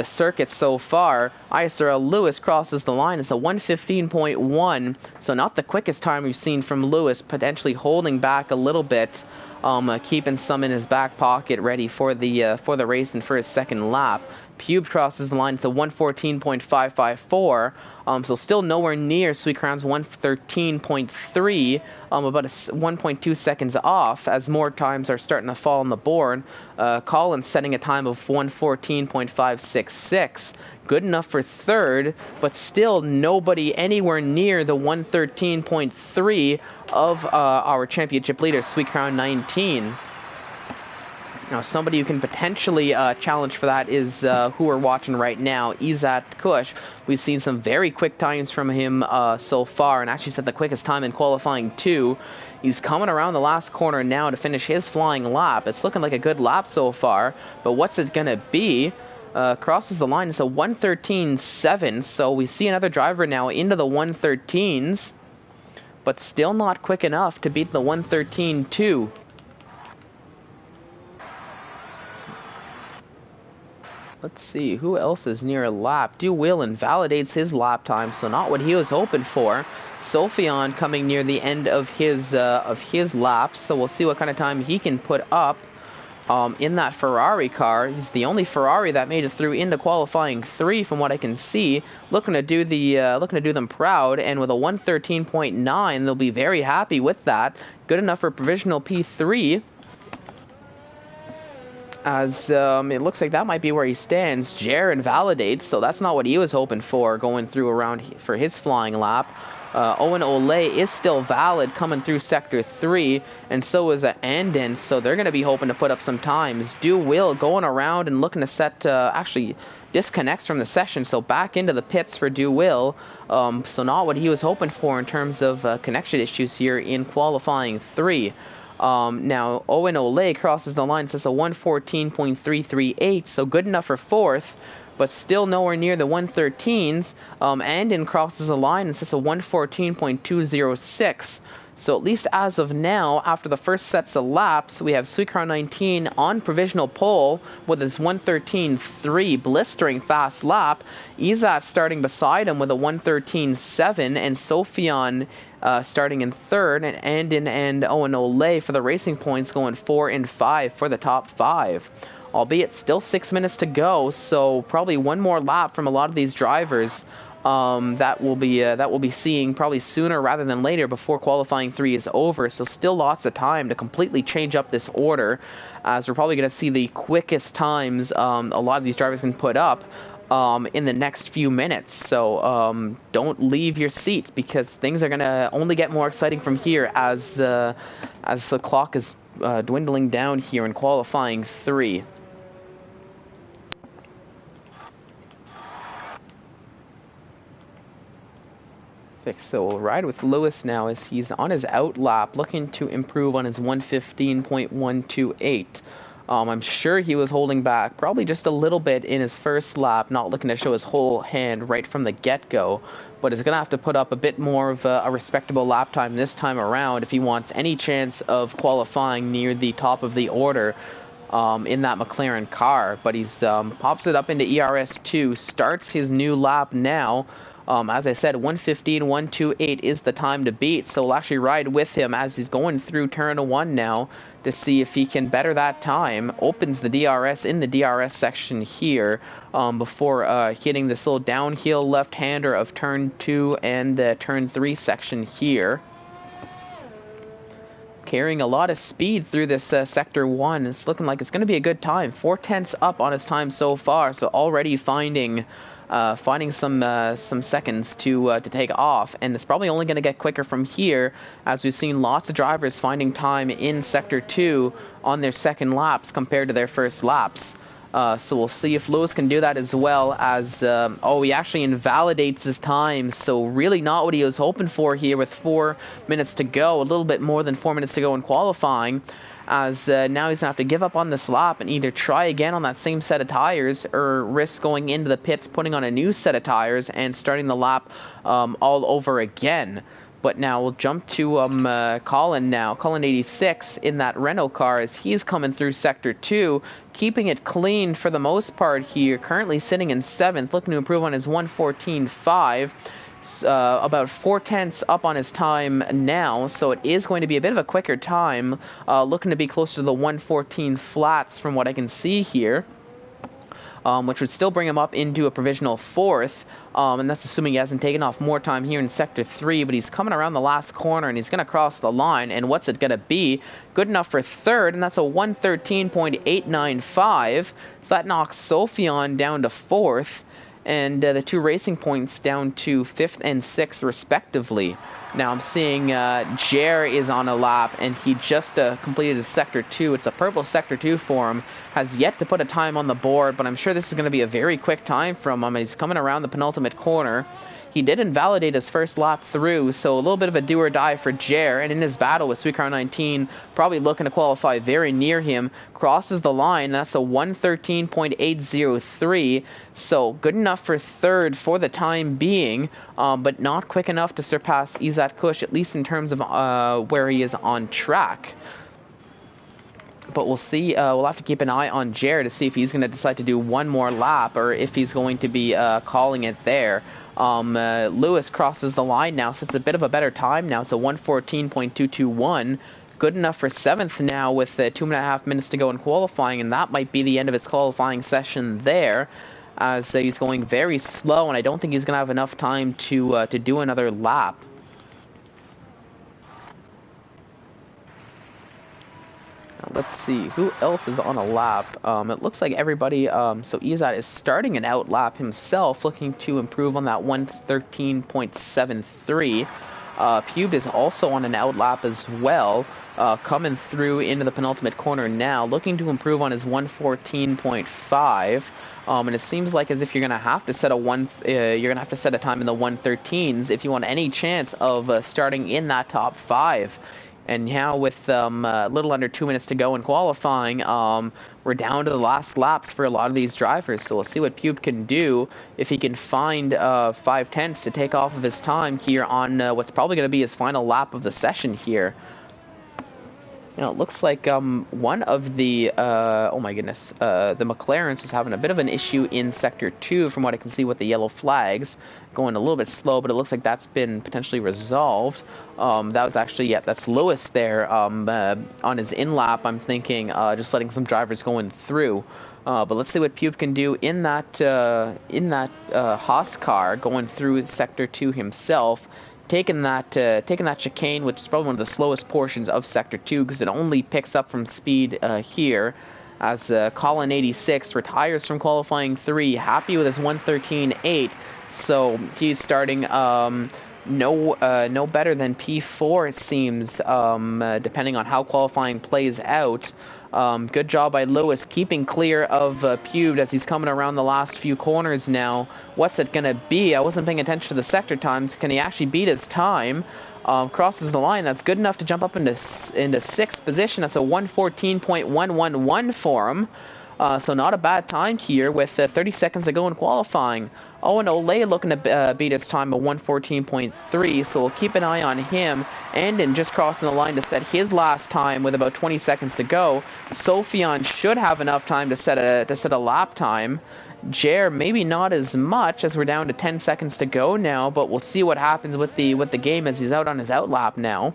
circuit so far. ISRL Lewis crosses the line. It's a 115.1, so not the quickest time we've seen from Lewis, potentially holding back a little bit, keeping some in his back pocket ready for the race and for his second lap. Pube crosses the line. It's a 114.554, so still nowhere near Suicron's 113.3, about 1.2 seconds off, as more times are starting to fall on the board. Collins setting a time of 114.566. Good enough for third, but still nobody anywhere near the 113.3 of our championship leader, Suicron 19. Now, somebody who can potentially challenge for that is who we're watching right now, Izat Kush. We've seen some very quick times from him so far, and actually set the quickest time in qualifying 2. He's coming around the last corner now to finish his flying lap. It's looking like a good lap so far, but what's it going to be? Crosses the line. It's a 113.7, so we see another driver now into the 113s, but still not quick enough to beat the 113.2. Let's see, who else is near a lap? Du Will invalidates his lap time, so not what he was hoping for. Sophion coming near the end of his lap, so we'll see what kind of time he can put up in that Ferrari car. He's the only Ferrari that made it through into qualifying 3, from what I can see. Looking to do them proud, and with a 113.9, they'll be very happy with that. Good enough for provisional P3. as it looks like that might be where he stands. Jer invalidates, so that's not what he was hoping for going through around for his flying lap. Owen Ole is still valid coming through Sector 3, and so is Andin, so they're going to be hoping to put up some times. Do Will going around and looking to set, actually disconnects from the session, so back into the pits for Do Will. So not what he was hoping for in terms of connection issues here in qualifying 3. Now, Owen Ole crosses the line, says a 114.338, so good enough for 4th, but still nowhere near the 113s. Andin crosses the line and says a 114.206. So at least as of now, after the first sets of laps, we have Suikar 19 on provisional pole with his 113.3 blistering fast lap. Izat starting beside him with a 113.7, and Sophion starting in 3rd, and Andin and Owen Ole for the racing points going 4 and 5 for the top 5. Albeit still 6 minutes to go, so probably one more lap from a lot of these drivers that we'll be seeing probably sooner rather than later before qualifying 3 is over. So still lots of time to completely change up this order, as we're probably going to see the quickest times a lot of these drivers can put up in the next few minutes. So don't leave your seats, because things are going to only get more exciting from here as the clock is dwindling down here in qualifying 3. So we'll ride with Lewis now as he's on his out lap, looking to improve on his 115.128. I'm sure he was holding back probably just a little bit in his first lap, not looking to show his whole hand right from the get-go, but is going to have to put up a bit more of a respectable lap time this time around if he wants any chance of qualifying near the top of the order in that McLaren car. But he's pops it up into ERS2, starts his new lap now. As I said, 115.128 is the time to beat, so we'll actually ride with him as he's going through turn 1 now to see if he can better that time. Opens the DRS in the DRS section here before hitting this little downhill left-hander of turn 2 and the turn 3 section here. Carrying a lot of speed through this sector 1. It's looking like it's going to be a good time. 4/10 up on his time so far, so already finding some seconds to take off, and it's probably only going to get quicker from here, as we've seen lots of drivers finding time in Sector 2 on their second laps compared to their first laps. So we'll see if Lewis can do that as well, as he actually invalidates his time, so really not what he was hoping for here with 4 minutes to go, a little bit more than 4 minutes to go in qualifying, as now he's going to have to give up on this lap and either try again on that same set of tires or risk going into the pits, putting on a new set of tires and starting the lap all over again. But now we'll jump to Colin now. Colin 86 in that Renault car as he's coming through Sector 2, keeping it clean for the most part here. Currently sitting in 7th, looking to improve on his 114.5. About 4/10 up on his time now, so it is going to be a bit of a quicker time, looking to be closer to the 114 flats from what I can see here, which would still bring him up into a provisional 4th, and that's assuming he hasn't taken off more time here in Sector 3, but he's coming around the last corner and he's going to cross the line, and what's it going to be? Good enough for 3rd, and that's a 113.895, so that knocks Sophion down to 4th, and the 2 racing points down to 5th and 6th respectively. Now I'm seeing Jer is on a lap, and he just completed his Sector 2. It's a purple Sector 2 for him. Has yet to put a time on the board, but I'm sure this is going to be a very quick time from him. He's coming around the penultimate corner. He did invalidate his first lap through, so a little bit of a do or die for Jer, and in his battle with Suikar 19, probably looking to qualify very near him, crosses the line. That's a 113.803, so good enough for 3rd for the time being, but not quick enough to surpass Izat Kush, at least in terms of where he is on track. But we'll see. We'll have to keep an eye on Jer to see if he's going to decide to do one more lap or if he's going to be calling it there. Lewis crosses the line now, so it's a bit of a better time now. It's a 114.221. Good enough for 7th now with 2.5 minutes to go in qualifying, and that might be the end of its qualifying session there, as he's going very slow, and I don't think he's going to have enough time to do another lap. let's see, who else is on a lap? It looks like everybody, so Izat is starting an out lap himself, looking to improve on that 113.73. Pubed is also on an out lap as well, coming through into the penultimate corner now, looking to improve on his 114.5. And it seems like as if you're gonna have to set a time in the 113s if you want any chance of starting in that top 5. And now with a little under 2 minutes to go in qualifying, we're down to the last laps for a lot of these drivers. So we'll see what Pube can do if he can find 5/10 to take off of his time here on what's probably going to be his final lap of the session here. You know, it looks like one of the, oh my goodness, the McLarens was having a bit of an issue in Sector 2 from what I can see with the yellow flags. Going a little bit slow, but it looks like that's been potentially resolved. That was actually, yeah, that's Lewis there on his in-lap, I'm thinking, just letting some drivers going through. But let's see what Pube can do in that Haas car, going through Sector 2 himself. Taking that chicane, which is probably one of the slowest portions of Sector 2, because it only picks up from speed here, as Colin 86 retires from qualifying 3, happy with his 113.8, so he's starting no better than P4, it seems, depending on how qualifying plays out. Good job by Lewis keeping clear of Pubed as he's coming around the last few corners now. What's it going to be? I wasn't paying attention to the sector times. Can he actually beat his time? Crosses the line. That's good enough to jump up into 6th position. That's a 114.111 for him. So not a bad time here with 30 seconds to go in qualifying. Owen Olay looking to beat his time of 114.3, so we'll keep an eye on him. Andon just crossing the line to set his last time with about 20 seconds to go. Sophion should have enough time to set a lap time. Jer maybe not as much, as we're down to 10 seconds to go now, but we'll see what happens with the game as he's out on his out lap now.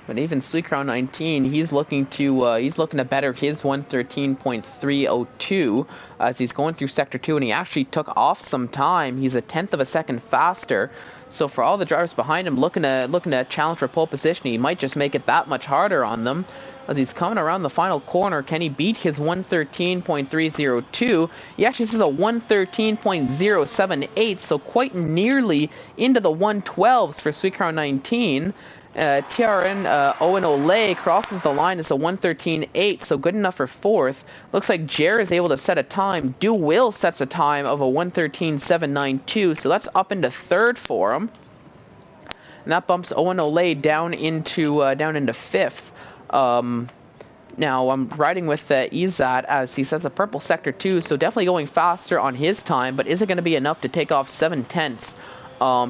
But even Sweetcrown 19, he's looking to better his 113.302 as he's going through Sector 2, and he actually took off some time. He's a 1/10 of a second faster. So for all the drivers behind him looking to challenge for pole position, he might just make it that much harder on them. As he's coming around the final corner, can he beat his 113.302? He actually says a 113.078, so quite nearly into the 112s for Sweetcrown 19. TRN Owen Olay crosses the line. It's a 113.8, so good enough for 4th. Looks like Jer is able to set a time. Do Will sets a time of a 113.792, so that's up into 3rd for him. And that bumps Owen Olay down into 5th. Now I'm riding with Izat as he sets the purple Sector 2, so definitely going faster on his time, but is it going to be enough to take off 7/10?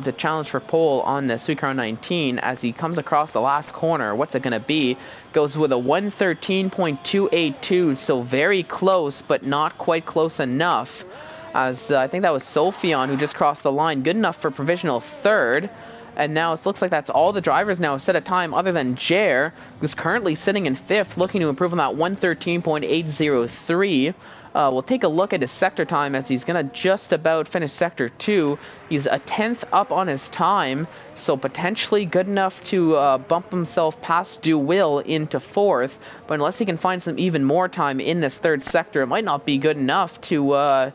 To challenge for pole on Sweetcrown 19 as he comes across the last corner. What's it going to be? Goes with a 113.282, so very close, but not quite close enough. As I think that was Sophion who just crossed the line. Good enough for provisional 3rd. And now it looks like that's all the drivers now set a time other than Jer, who's currently sitting in 5th, looking to improve on that 113.803. We'll take a look at his sector time as he's going to just about finish Sector 2. He's a 10th up on his time, so potentially good enough to bump himself past Do Will into 4th. But unless he can find some even more time in this 3rd sector, it might not be good enough to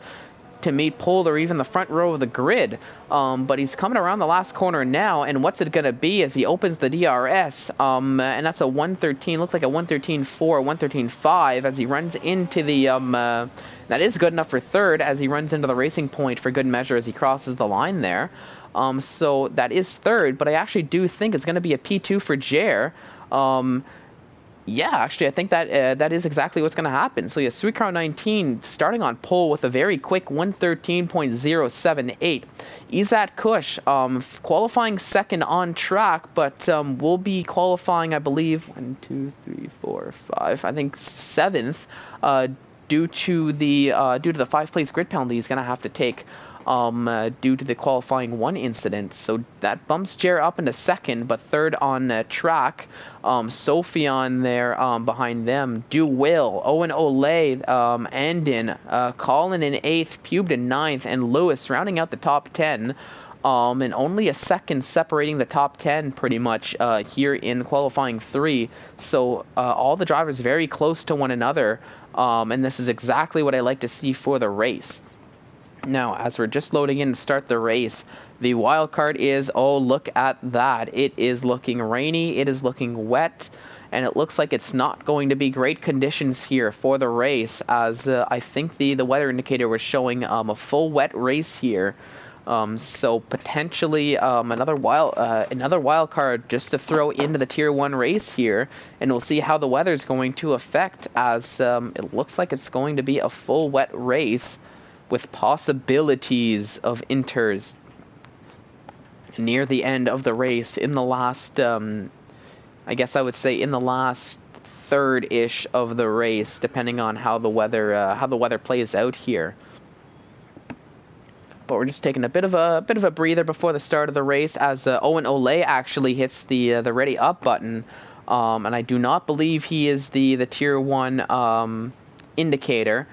meet pole or even the front row of the grid. But he's coming around the last corner now, and what's it going to be as he opens the DRS? And that's a 113, looks like a 113.4, 113.5 as he runs into the, that is good enough for 3rd as he runs into the racing point for good measure as he crosses the line there. So that is 3rd, but I actually do think it's going to be a P2 for Jer. Yeah, actually, I think that that is exactly what's going to happen. So yeah, Sweetcrown 19 starting on pole with a very quick 113.078. Izat Kush qualifying 2nd on track, but will be qualifying, I believe, 1, 2, 3, 4, 5, I think 7th, due to the 5-place grid penalty he's going to have to take. Due to the qualifying 1 incident. So that bumps Jer up into 2nd, but 3rd on track. Sophion there behind them. Do Will, Owen Olay, Andon, Colin in 8th, Pubed in 9th, and Lewis rounding out the top 10. and only a second separating the top 10 pretty much here in qualifying 3. So all the drivers very close to one another, and this is exactly what I like to see for the race. Now, as we're just loading in to start the race, the wild card is, oh, look at that. It is looking rainy, it is looking wet, and it looks like it's not going to be great conditions here for the race, as I think the weather indicator was showing a full wet race here. So potentially another wild card just to throw into the Tier 1 race here, and we'll see how the weather is going to affect, as it looks like it's going to be a full wet race with possibilities of inters near the end of the race in the last, I guess I would say in the last third-ish of the race, depending on how the weather plays out here. But we're just taking a bit of a breather before the start of the race, as Owen Ole actually hits the ready up button, and I do not believe he is the Tier 1 indicator.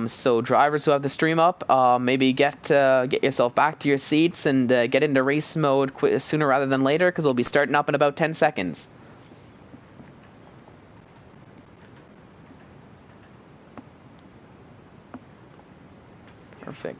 So drivers who have the stream up, maybe get yourself back to your seats and get into race mode sooner rather than later, because we'll be starting up in about 10 seconds. Perfect.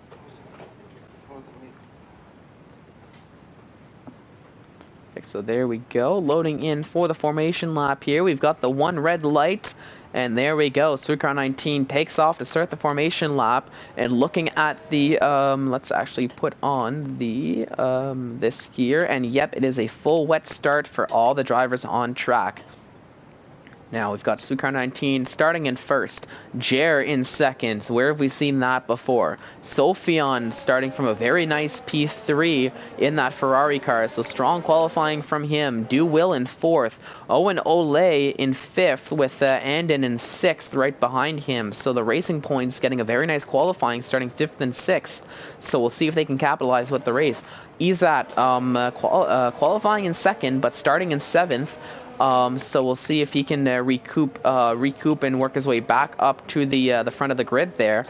So there we go, loading in for the formation lap here. We've got the one red light, and there we go. Suicar 19 takes off to start the formation lap, and looking at the, let's actually put on the, this here, and yep, it is a full wet start for all the drivers on track. Now we've got Suicar 19 starting in first, Jer in second. Where have we seen that before? Sophion starting from a very nice P3 in that Ferrari car, so strong qualifying from him. Du Will in fourth, Owen Ole in fifth, with Andon in sixth right behind him. So the Racing Points getting a very nice qualifying, starting fifth and sixth. So we'll see if they can capitalize with the race. Izat qualifying in second, but starting in seventh. So we'll see if he can recoup and work his way back up to the front of the grid there.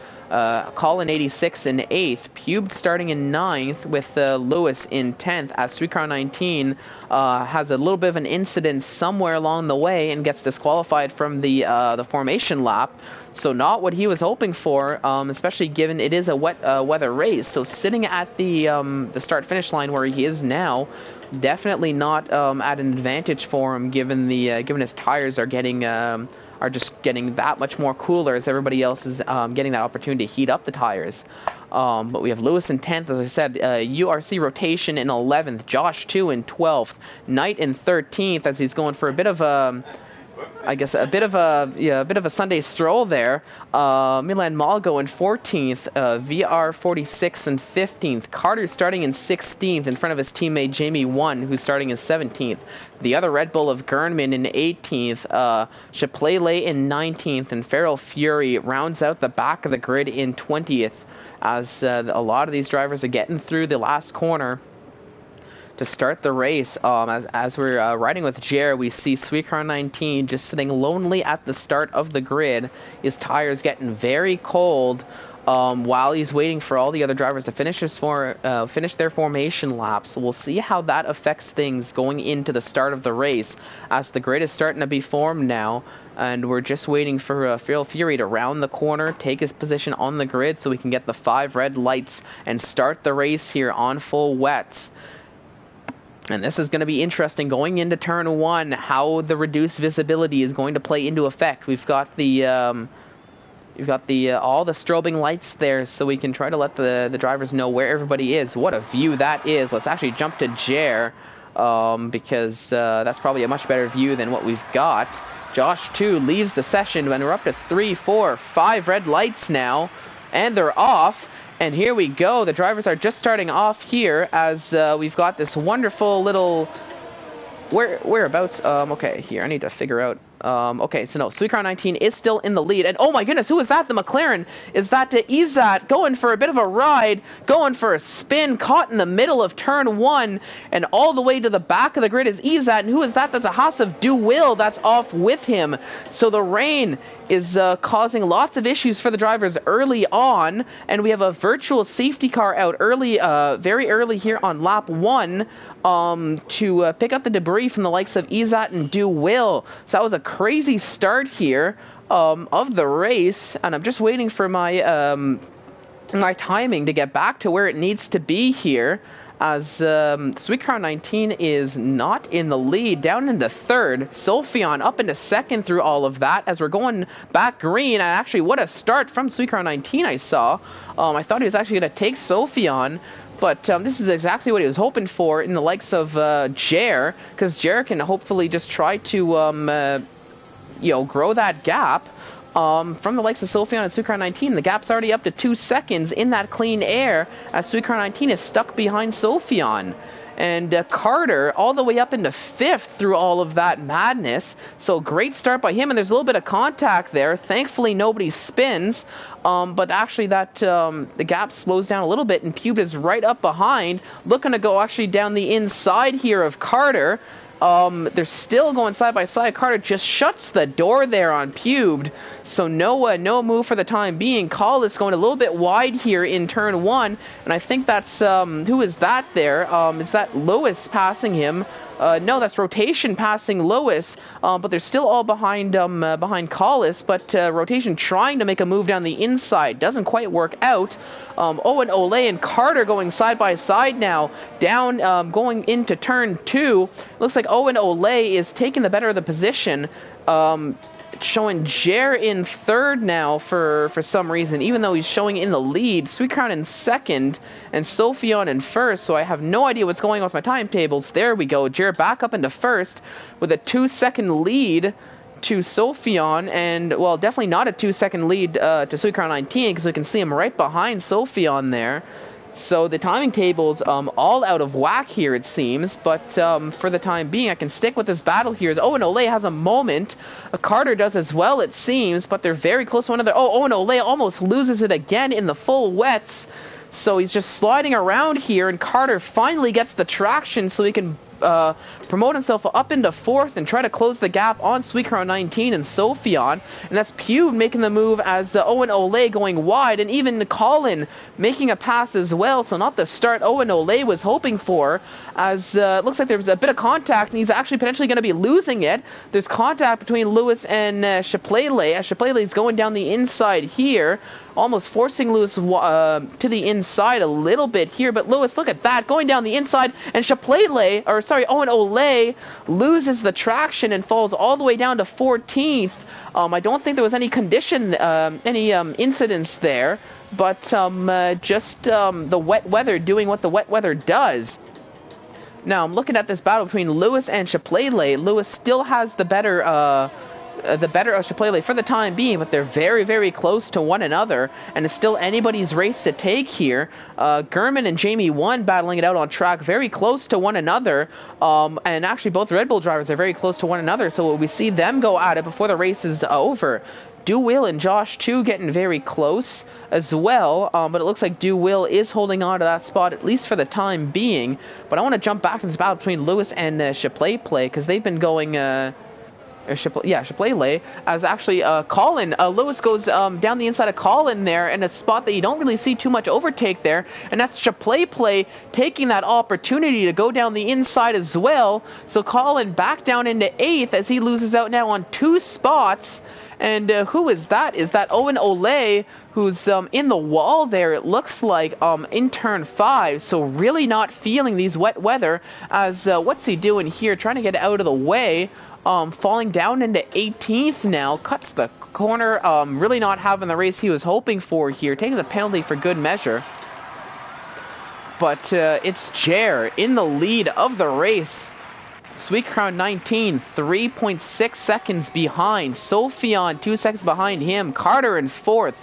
Colin 86 in 8th, Pubed starting in 9th, with Lewis in 10th, as Suicar 19 has a little bit of an incident somewhere along the way and gets disqualified from the formation lap. So not what he was hoping for, especially given it is a wet weather race. So sitting at the start-finish line where he is now, definitely not at an advantage for him, given his tires are just getting that much more cooler, as everybody else is getting that opportunity to heat up the tires. But we have Lewis in 10th, as I said, URC rotation in 11th, Josh 2 in 12th, Knight in 13th, as he's going for a bit of a, I guess a bit of a Sunday stroll there. Milan Malgo in 14th, VR 46 in 15th, Carter starting in 16th in front of his teammate Jamie 1, who's starting in 17th. The other Red Bull of Gernman in 18th, Chaplele in 19th, and Feral Fury rounds out the back of the grid in 20th, as a lot of these drivers are getting through the last corner to start the race. As we're riding with Jer, we see Suicar 19 just sitting lonely at the start of the grid. His tires getting very cold while he's waiting for all the other drivers to finish their formation laps. So we'll see how that affects things going into the start of the race, as the grid is starting to be formed now, and we're just waiting for Feral Fury to round the corner, take his position on the grid so we can get the 5 red lights and start the race here on full wets. And this is going to be interesting going into turn 1, how the reduced visibility is going to play into effect. We've got all the strobing lights there, so we can try to let the drivers know where everybody is. What a view that is. Let's actually jump to Jer, because that's probably a much better view than what we've got. Josh 2 leaves the session, and we're up to 3, 4, 5 red lights now, and they're off. And here we go. The drivers are just starting off here, as we've got this wonderful little whereabouts. Okay, here I need to figure out Okay, so no, Sweet Crown 19 is still in the lead. And oh my goodness, who is that? The McLaren. Is that Izat going for a bit of a ride, going for a spin, caught in the middle of turn 1, and all the way to the back of the grid is Izat. And who is that? That's a Haas of Du Will that's off with him. So the rain is causing lots of issues for the drivers early on, and we have a virtual safety car out early, very early here on lap 1 to pick up the debris from the likes of Izat and Du Will. So that was a crazy start here of the race, and I'm just waiting for my my timing to get back to where it needs to be here, as Sweet Crown 19 is not in the lead, down into third. Sophion up into second through all of that as we're going back green. And actually, what a start from Sweet Crown 19 I saw. I thought he was actually going to take Sophion, but this is exactly what he was hoping for in the likes of Jer, because Jer can hopefully just try to, you know, grow that gap. From the likes of Sophion and Sweet Crown 19, the gap's already up to 2 seconds in that clean air, as Sweet Crown 19 is stuck behind Sophion. And Carter all the way up into 5th through all of that madness. So great start by him, and there's a little bit of contact there. Thankfully, nobody spins. But actually that the gap slows down a little bit, and Pube is right up behind, looking to go actually down the inside here of Carter. They're still going side by side. Carter just shuts the door there on Pubed, so no move for the time being. Call is going a little bit wide here in turn 1, and I think that's who is that there? Is that Lewis passing him? No, that's Rotation passing Lewis, but they're still all behind behind Collis, but Rotation trying to make a move down the inside. Doesn't quite work out. Owen Ole and Carter going side by side now, down going into turn 2. Looks like Owen Ole is taking the better of the position, showing Jer in third now for some reason, even though he's showing in the lead. Sweet Crown in second, and Sophion in first, so I have no idea what's going on with my timetables. There we go, Jer back up into first with a 2-second lead to Sophion, and, well, definitely not a 2-second lead to Sweet Crown 19, because we can see him right behind Sophion there. So the timing table's all out of whack here, it seems, but for the time being, I can stick with this battle here. As Owen Ole has a moment. Carter does as well, it seems, but they're very close to one another. Oh, Owen Ole almost loses it again in the full wets, so he's just sliding around here, and Carter finally gets the traction so he can promote himself up into 4th and try to close the gap on Sweet Crown 19 and Sophion. And that's Pube making the move, as Owen Ole going wide, and even Colin making a pass as well. So not the start Owen Ole was hoping for, as it looks like there's a bit of contact, and he's actually potentially going to be losing it. There's contact between Lewis and Chaplele, as Chaplele is going down the inside here, almost forcing Lewis to the inside a little bit here. But Lewis, look at that, going down the inside, and Owen Ole loses the traction and falls all the way down to 14th. I don't think there was any condition, any incidents there, but just the wet weather doing what the wet weather does. Now, I'm looking at this battle between Lewis and Chaplele. Lewis still has the better of Chaplele for the time being, but they're very, very close to one another, and it's still anybody's race to take here. Gurman and Jamie 1 battling it out on track, very close to one another, and actually both Red Bull drivers are very close to one another, so we see them go at it before the race is over. Du-Will and Josh 2 getting very close as well, but it looks like Du-Will is holding on to that spot, at least for the time being. But I want to jump back to this battle between Lewis and Chaplele, because they've been going... Chaplele, as actually Colin, Lewis goes down the inside of Colin there in a spot that you don't really see too much overtake there, and that's Chaplele taking that opportunity to go down the inside as well. So Colin back down into 8th as he loses out now on 2 spots. And who is that? Is that Owen Ole, who's in the wall there, it looks like, in turn 5. So really not feeling these wet weather, as what's he doing here? Trying to get out of the way. Falling down into 18th now, cuts the corner, really not having the race he was hoping for here, takes a penalty for good measure. But it's Jer in the lead of the race. Sweet Crown 19, 3.6 seconds behind. Sophion, 2 seconds behind him. Carter in 4th.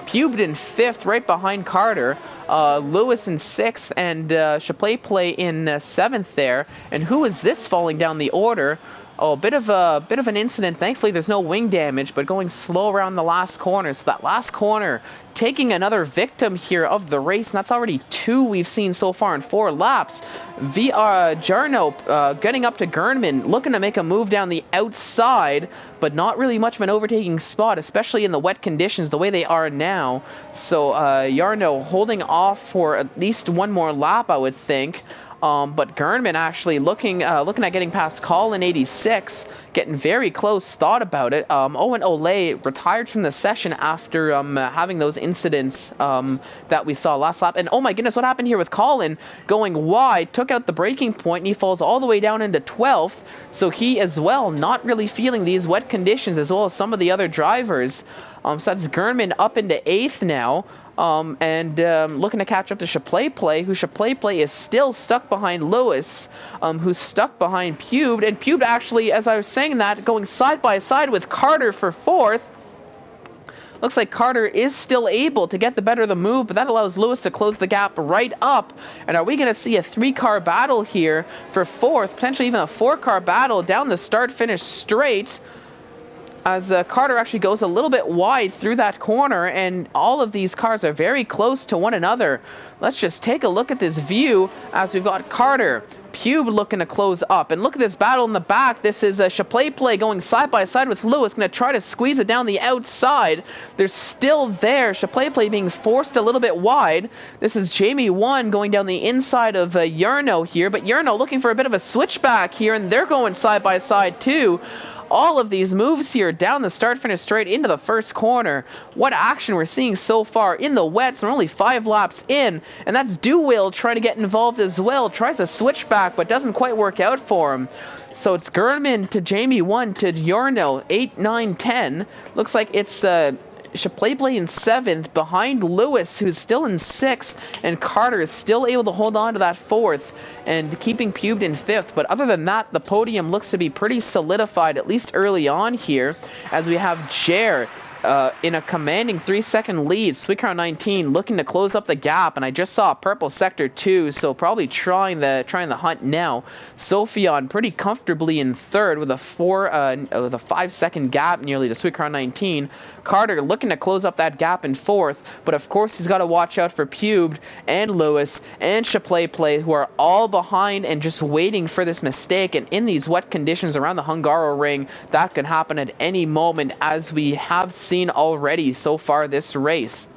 Pubed in 5th, right behind Carter. Lewis in 6th, and Chaplele in 7th there. And who is this falling down the order? Oh, a bit of an incident. Thankfully, there's no wing damage, but going slow around the last corner. So that last corner taking another victim here of the race, and that's already 2 we've seen so far in 4 laps. Jarno getting up to Gernman, looking to make a move down the outside, but not really much of an overtaking spot, especially in the wet conditions the way they are now. So Jarno holding off for at least 1 more lap, I would think. But Gernman actually looking at getting past Colin 86, getting very close, thought about it. Owen Ole retired from the session after having those incidents that we saw last lap. And oh my goodness, what happened here with Colin going wide, took out the braking point, and he falls all the way down into 12th. So he as well not really feeling these wet conditions as well as some of the other drivers. So that's Gernman up into 8th now. Looking to catch up to Chaplay, who Chaplay is still stuck behind Lewis, who's stuck behind Pubed, and Pubed actually, as I was saying that, going side by side with Carter for 4th. Looks like Carter is still able to get the better of the move, but that allows Lewis to close the gap right up. And are we going to see a 3-car battle here for 4th, potentially even a 4-car battle down the start-finish straight? As Carter actually goes a little bit wide through that corner, and all of these cars are very close to one another. Let's just take a look at this view as we've got Carter, Pube looking to close up. And look at this battle in the back. This is Chaplay going side by side with Lewis, going to try to squeeze it down the outside. They're still there. Chaplay being forced a little bit wide. This is Jamie 1 going down the inside of Jarno here, but Jarno looking for a bit of a switchback here, and they're going side by side too. All of these moves here down the start-finish straight into the first corner. What action we're seeing so far in the wets. We're only 5 laps in, and that's Duwill trying to get involved as well. Tries to switch back, but doesn't quite work out for him. So it's Gernman to Jamie 1 to Jarno, 8, 9, 10. Looks like it's Chaplay in 7th, behind Lewis, who's still in 6th, and Carter is still able to hold on to that 4th, and keeping Pubed in 5th. But other than that, the podium looks to be pretty solidified, at least early on here, as we have Jer in a commanding 3-second lead. Sweetcar 19 looking to close up the gap, and I just saw Purple Sector 2, so probably trying the hunt now. Sophion pretty comfortably in 3rd with a 5-second gap nearly to Sweetcar 19. Carter looking to close up that gap in 4th, but of course he's got to watch out for Pubed and Lewis and Chaplay, who are all behind and just waiting for this mistake. And in these wet conditions around the Hungaroring, that can happen at any moment, as we have seen already so far this race.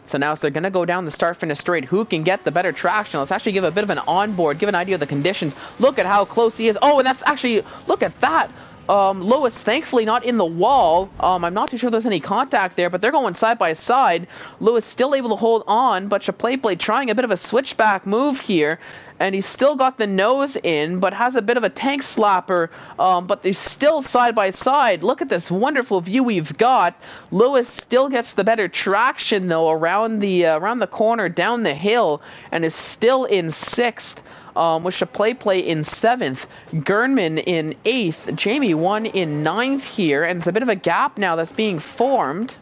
So now they're going to go down the start-finish straight. Who can get the better traction? Let's actually give a bit of an onboard, give an idea of the conditions. Look at how close he is. Oh, and that's actually, look at that. Lewis thankfully not in the wall. I'm not too sure there's any contact there, but they're going side by side. Lewis still able to hold on, but Chaplay trying a bit of a switchback move here, and he's still got the nose in, but has a bit of a tank slapper, but they're still side by side. Look at this wonderful view we've got. Lewis still gets the better traction, though, around the corner, down the hill, and is still in 6th. With Chaplay in 7th, Gernman in 8th, Jamie 1 in 9th here, and it's a bit of a gap now that's being formed.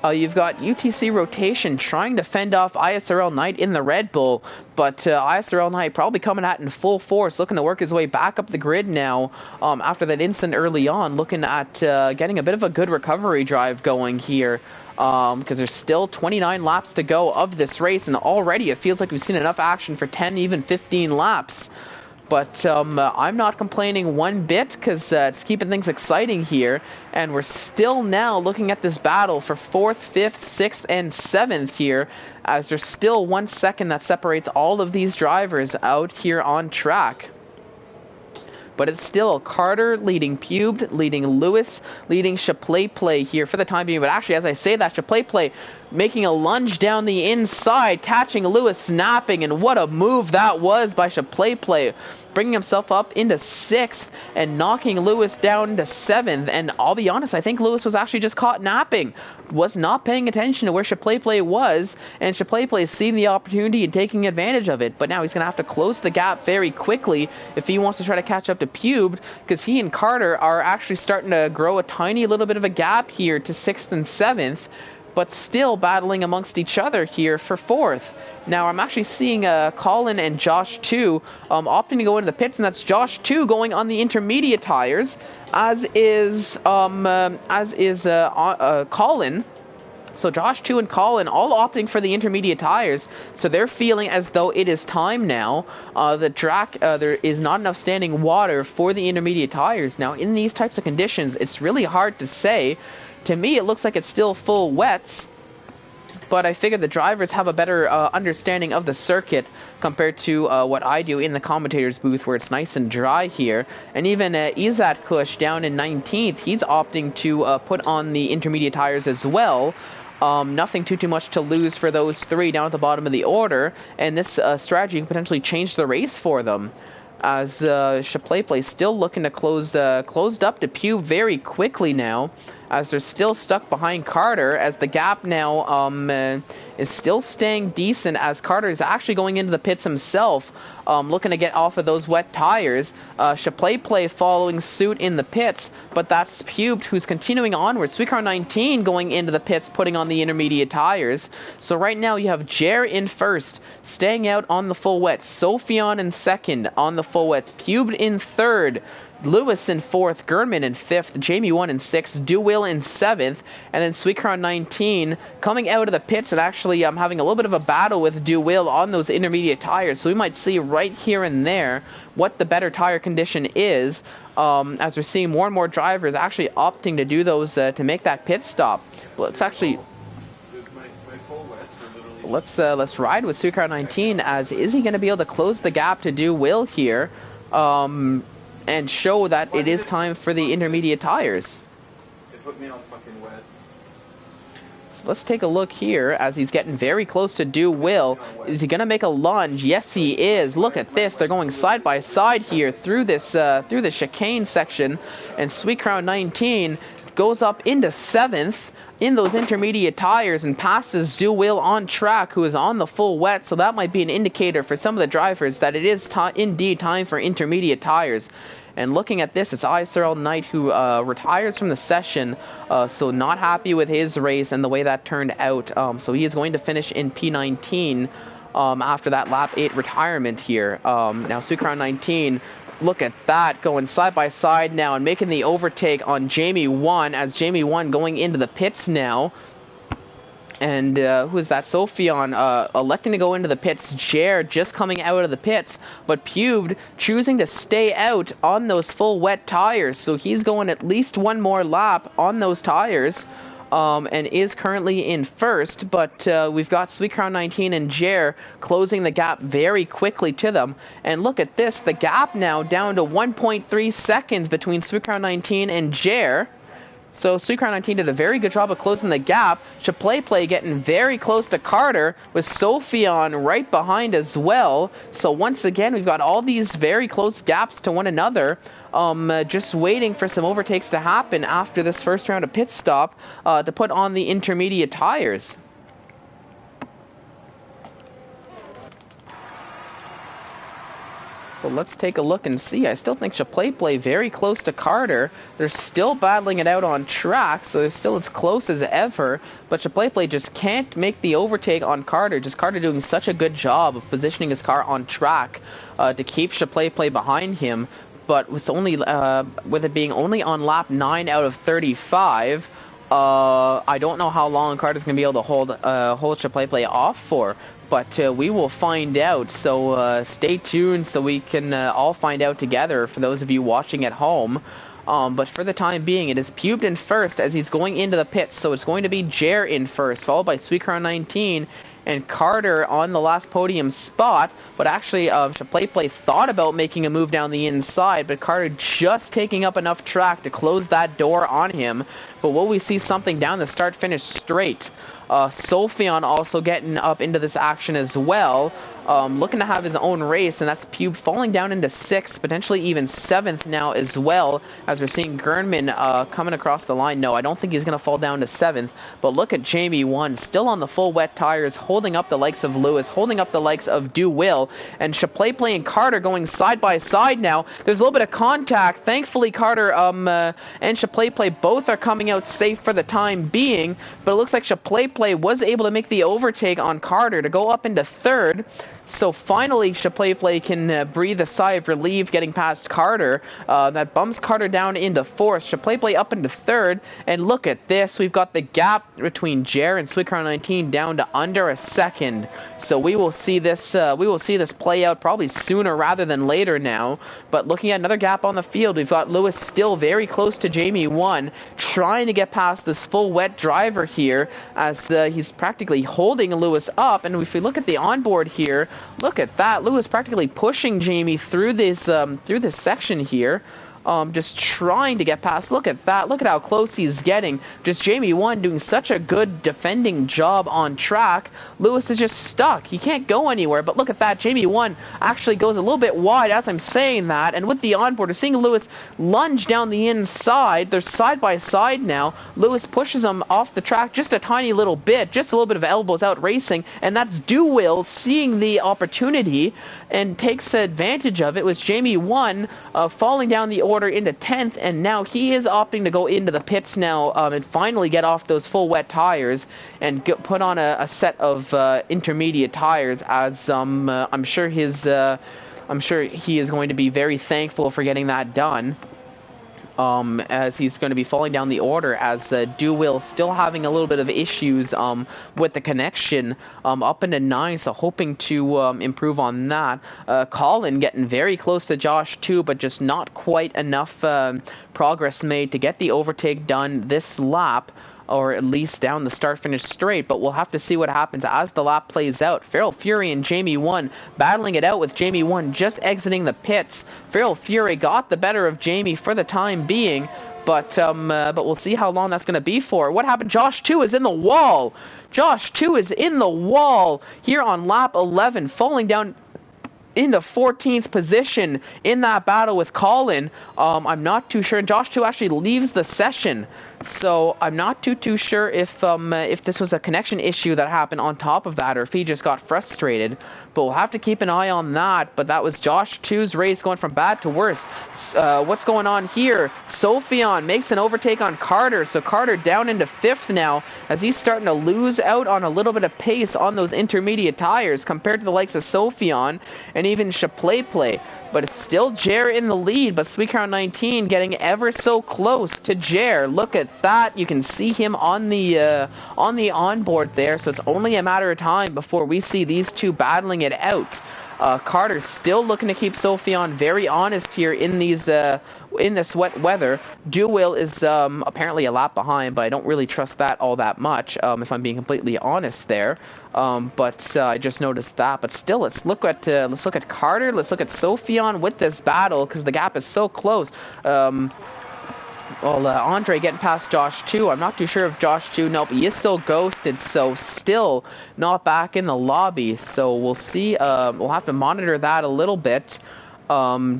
You've got UTC Rotation trying to fend off ISRL Knight in the Red Bull, but ISRL Knight probably coming at in full force, looking to work his way back up the grid now after that incident early on, looking at getting a bit of a good recovery drive going here. Because there's still 29 laps to go of this race, and already it feels like we've seen enough action for 10, even 15 laps. But I'm not complaining one bit, because it's keeping things exciting here, and we're still now looking at this battle for 4th, 5th, 6th, and 7th here, as there's still 1 second that separates all of these drivers out here on track. But it's still Carter leading Pubed, leading Lewis, leading Chaplay here for the time being. But actually, as I say that, Chaplay making a lunge down the inside, catching Lewis snapping, and what a move that was by Chaplay, bringing himself up into 6th and knocking Lewis down to 7th. And I'll be honest, I think Lewis was actually just caught napping, was not paying attention to where Chaplay was, and Chaplay seeing the opportunity and taking advantage of it. But now he's going to have to close the gap very quickly if he wants to try to catch up to Pubed, because he and Carter are actually starting to grow a tiny little bit of a gap here to 6th and 7th. but still battling amongst each other here for 4th. Now I'm actually seeing Colin and Josh 2 opting to go into the pits, and that's Josh 2 going on the intermediate tires, as is Colin. So Josh 2 and Colin all opting for the intermediate tires, so they're feeling as though it is time now. The track, there is not enough standing water for the intermediate tires. Now in these types of conditions, it's really hard to say. To me, it looks like it's still full wets, but I figure the drivers have a better understanding of the circuit compared to what I do in the commentator's booth, where it's nice and dry here. And even Izat Kush down in 19th, he's opting to put on the intermediate tires as well. Nothing too much to lose for those three down at the bottom of the order, and this strategy can potentially change the race for them, as Chaplay still looking to closed up to Pew very quickly now, as they're still stuck behind Carter, as the gap now is still staying decent, as Carter is actually going into the pits himself, looking to get off of those wet tires. Chaplay following suit in the pits, but that's Pubed who's continuing onward. Sweetcar 19 going into the pits, putting on the intermediate tires. So right now you have Jer in first, staying out on the full wets. Sophion in second on the full wets. Pubed in third. Lewis in 4th, Gernman in 5th, Jamie 1 in 6th, Duwill in 7th, and then Sweetcar 19 coming out of the pits and actually having a little bit of a battle with Duwill on those intermediate tires. So we might see right here and there what the better tire condition is, as we're seeing more and more drivers actually opting to do those to make that pit stop. But let's actually let's ride with Sweetcar 19, as is he going to be able to close the gap to Duwill here? And show that it is time for the intermediate tires. They put me on fucking wets. So let's take a look here as he's getting very close to Duwill. Is he going to make a lunge? Yes, he is. Look at this. They're going side by side here through this through the chicane section, and Sweetcar 19 goes up into 7th in those intermediate tires and passes Duwill on track, who is on the full wet. So that might be an indicator for some of the drivers that it is indeed time for intermediate tires. And looking at this, it's ISRL Knight who retires from the session, so not happy with his race and the way that turned out. So he is going to finish in P19 after that lap 8 retirement here. Now Sweetcar 19, look at that, going side by side now and making the overtake on Jamie 1, as Jamie 1 going into the pits now. And who is that? Sophion electing to go into the pits. Jer just coming out of the pits, but Pubed choosing to stay out on those full wet tires. So he's going at least one more lap on those tires, and is currently in first. But we've got Sweetcar 19 and Jer closing the gap very quickly to them. And look at this, the gap now down to 1.3 seconds between Sweetcar 19 and Jer. So Sweetcar 19 did a very good job of closing the gap. Chaplay getting very close to Carter, with Sophion right behind as well. So once again, we've got all these very close gaps to one another. Just waiting for some overtakes to happen after this first round of pit stop to put on the intermediate tires. Well, let's take a look and see. I still think Chaplay very close to Carter. They're still battling it out on track, so it's still as close as ever. But Chaplay just can't make the overtake on Carter. Just Carter doing such a good job of positioning his car on track to keep Chaplay behind him. But with it being only on lap 9 out of 35, I don't know how long Carter's going to be able to hold Chaplay off for. But we will find out, so stay tuned so we can all find out together for those of you watching at home. But for the time being, it is Pubed in first as he's going into the pits, so it's going to be Jer in first, followed by Sweetcar 19 and Carter on the last podium spot. But actually, Chaplay thought about making a move down the inside, but Carter just taking up enough track to close that door on him. But will we see something down the start-finish straight? Sophion also getting up into this action as well, looking to have his own race, and that's Pube falling down into 6th, potentially even 7th now as well, as we're seeing Gernman coming across the line. No, I don't think he's going to fall down to 7th, but look at Jamie 1, still on the full wet tires, holding up the likes of Lewis, holding up the likes of Duwill, and Chaplay and Carter going side by side now. There's a little bit of contact. Thankfully, Carter and Chaplay both are coming out safe for the time being, but it looks like Play was able to make the overtake on Carter to go up into third. So finally, Play can breathe a sigh of relief getting past Carter. That bumps Carter down into fourth. Play up into third. And look at this. We've got the gap between Jer and Sweetcar 19 down to under a second. So we will see this. Play out probably sooner rather than later now. But looking at another gap on the field, we've got Lewis still very close to Jamie 1, trying to get past this full wet driver here, as he's practically holding Lewis up. And if we look at the onboard here, look at that. Lewis practically pushing Jamie through this section here. Just trying to get past. Look at that. Look at how close he's getting. Just Jamie 1 doing such a good defending job on track. Lewis is just stuck. He can't go anywhere. But look at that. Jamie 1 actually goes a little bit wide as I'm saying that. And with the onboard, we're seeing Lewis lunge down the inside. They're side by side now. Lewis pushes him off the track just a tiny little bit. Just a little bit of elbows out racing. And that's Will seeing the opportunity and takes advantage of it. With Jamie 1 falling down the order into 10th, and now he is opting to go into the pits now and finally get off those full wet tires and put on a set of intermediate tires, as I'm sure he is going to be very thankful for getting that done. As he's going to be falling down the order, as Will still having a little bit of issues with the connection up into 9, so hoping to improve on that. Colin getting very close to Josh too, but just not quite enough progress made to get the overtake done this lap, or at least down the start-finish straight, but we'll have to see what happens as the lap plays out. Feral Fury and Jamie 1 battling it out, with Jamie 1 just exiting the pits. Feral Fury got the better of Jamie for the time being, but we'll see how long that's going to be for. What happened? Josh 2 is in the wall. Josh 2 is in the wall here on lap 11, falling down into 14th position in that battle with Colin. I'm not too sure. Josh 2 actually leaves the session, so I'm not too sure if this was a connection issue that happened on top of that, or if he just got frustrated. But we'll have to keep an eye on that. But that was Josh 2's race going from bad to worse. What's going on here? Sophion makes an overtake on Carter, so Carter down into 5th now, as he's starting to lose out on a little bit of pace on those intermediate tires compared to the likes of Sophion and even Play. But it's still Jer in the lead, but Sweetcar 19 getting ever so close to Jer. Look at that. You can see him on the onboard there, so it's only a matter of time before we see these two battling it out. Carter still looking to keep Sophion very honest here in these in this wet weather. Will is apparently a lap behind, but I don't really trust that all that much, if I'm being completely honest there. But I just noticed that. But still, let's look at Carter. Let's look at Sophion with this battle, because the gap is so close. Andre getting past Josh 2. I'm not too sure if Josh 2, nope, he is still ghosted, so still not back in the lobby. So we'll see. We'll have to monitor that a little bit.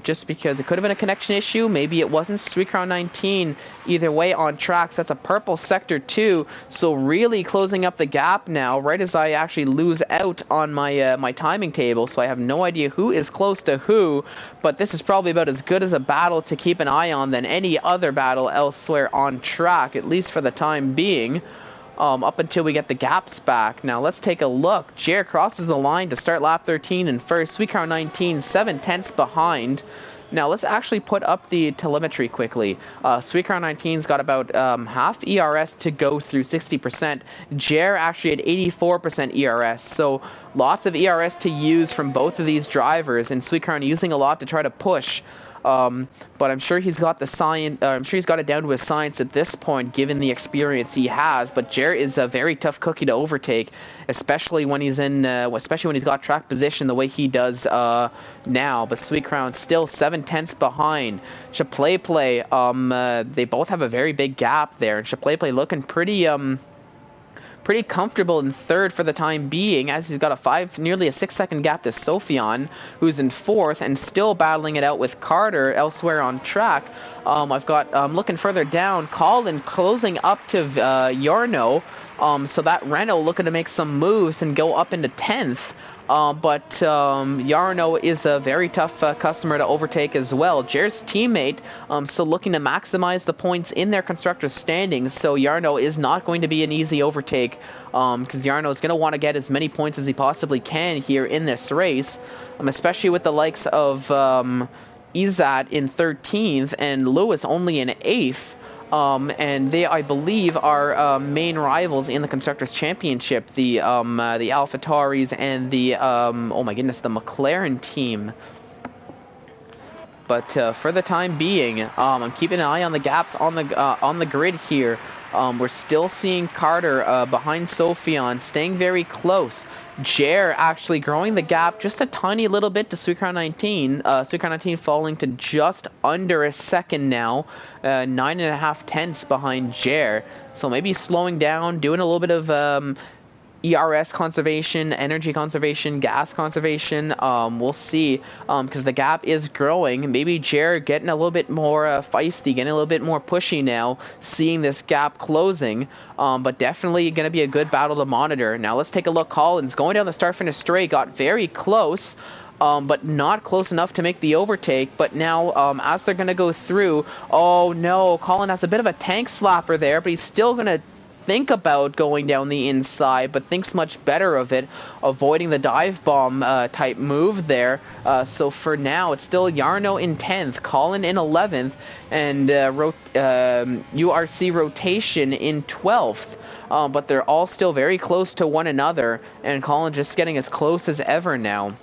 Just because it could have been a connection issue. Maybe it wasn't. Sweetcar 19 either way on tracks. That's a purple sector 2, so really closing up the gap now, right as I actually lose out on my my timing table, so I have no idea who is close to who, but this is probably about as good as a battle to keep an eye on than any other battle elsewhere on track, at least for the time being. Up until we get the gaps back. Now let's take a look. Jer crosses the line to start lap 13 in first. Sweetcar 19 7/10 behind. Now let's actually put up the telemetry quickly. Sweetcar 19's got about half ERS to go through 60%. Jer actually had 84% ERS, so lots of ERS to use from both of these drivers, and Sweetcar using a lot to try to push. But I'm sure he's got the science. I'm sure he's got it down to his science at this point, given the experience he has. But Jer is a very tough cookie to overtake, especially when he's got track position the way he does now. But Sweetcar still 7/10 behind. Play. They both have a very big gap there, and Play looking pretty comfortable in third for the time being, as he's got nearly a 6-second gap to Sophion, who's in fourth and still battling it out with Carter elsewhere on track. I've got looking further down, Colin closing up to Yarno. So that Renault looking to make some moves and go up into 10th. But Yarno is a very tough customer to overtake as well. Jer's teammate still looking to maximize the points in their constructors standings, so Yarno is not going to be an easy overtake, because Yarno is going to want to get as many points as he possibly can here in this race, especially with the likes of Izat in 13th and Lewis only in 8th. And they, I believe, are main rivals in the Constructors' Championship, the AlphaTauris and the, oh my goodness, the McLaren team. But for the time being, I'm keeping an eye on the gaps on the grid here. We're still seeing Carter behind Sophion, staying very close. Jer actually growing the gap just a tiny little bit to Suicron 19. Suicron 19 falling to just under a second now. 9.5 tenths behind Jer. So maybe slowing down, doing a little bit of ERS conservation, energy conservation, gas conservation. We'll see, because the gap is growing. Maybe Jared getting a little bit more feisty, getting a little bit more pushy now, seeing this gap closing. But definitely going to be a good battle to monitor. Now let's take a look. Collins going down the start-finish straight, got very close. But not close enough to make the overtake. But now, as they're going to go through, oh no, Colin has a bit of a tank slapper there, but he's still going to think about going down the inside, but thinks much better of it, avoiding the dive bomb type move there. So for now, it's still Yarno in 10th, Colin in 11th, and URC rotation in 12th. But they're all still very close to one another, and Colin just getting as close as ever now.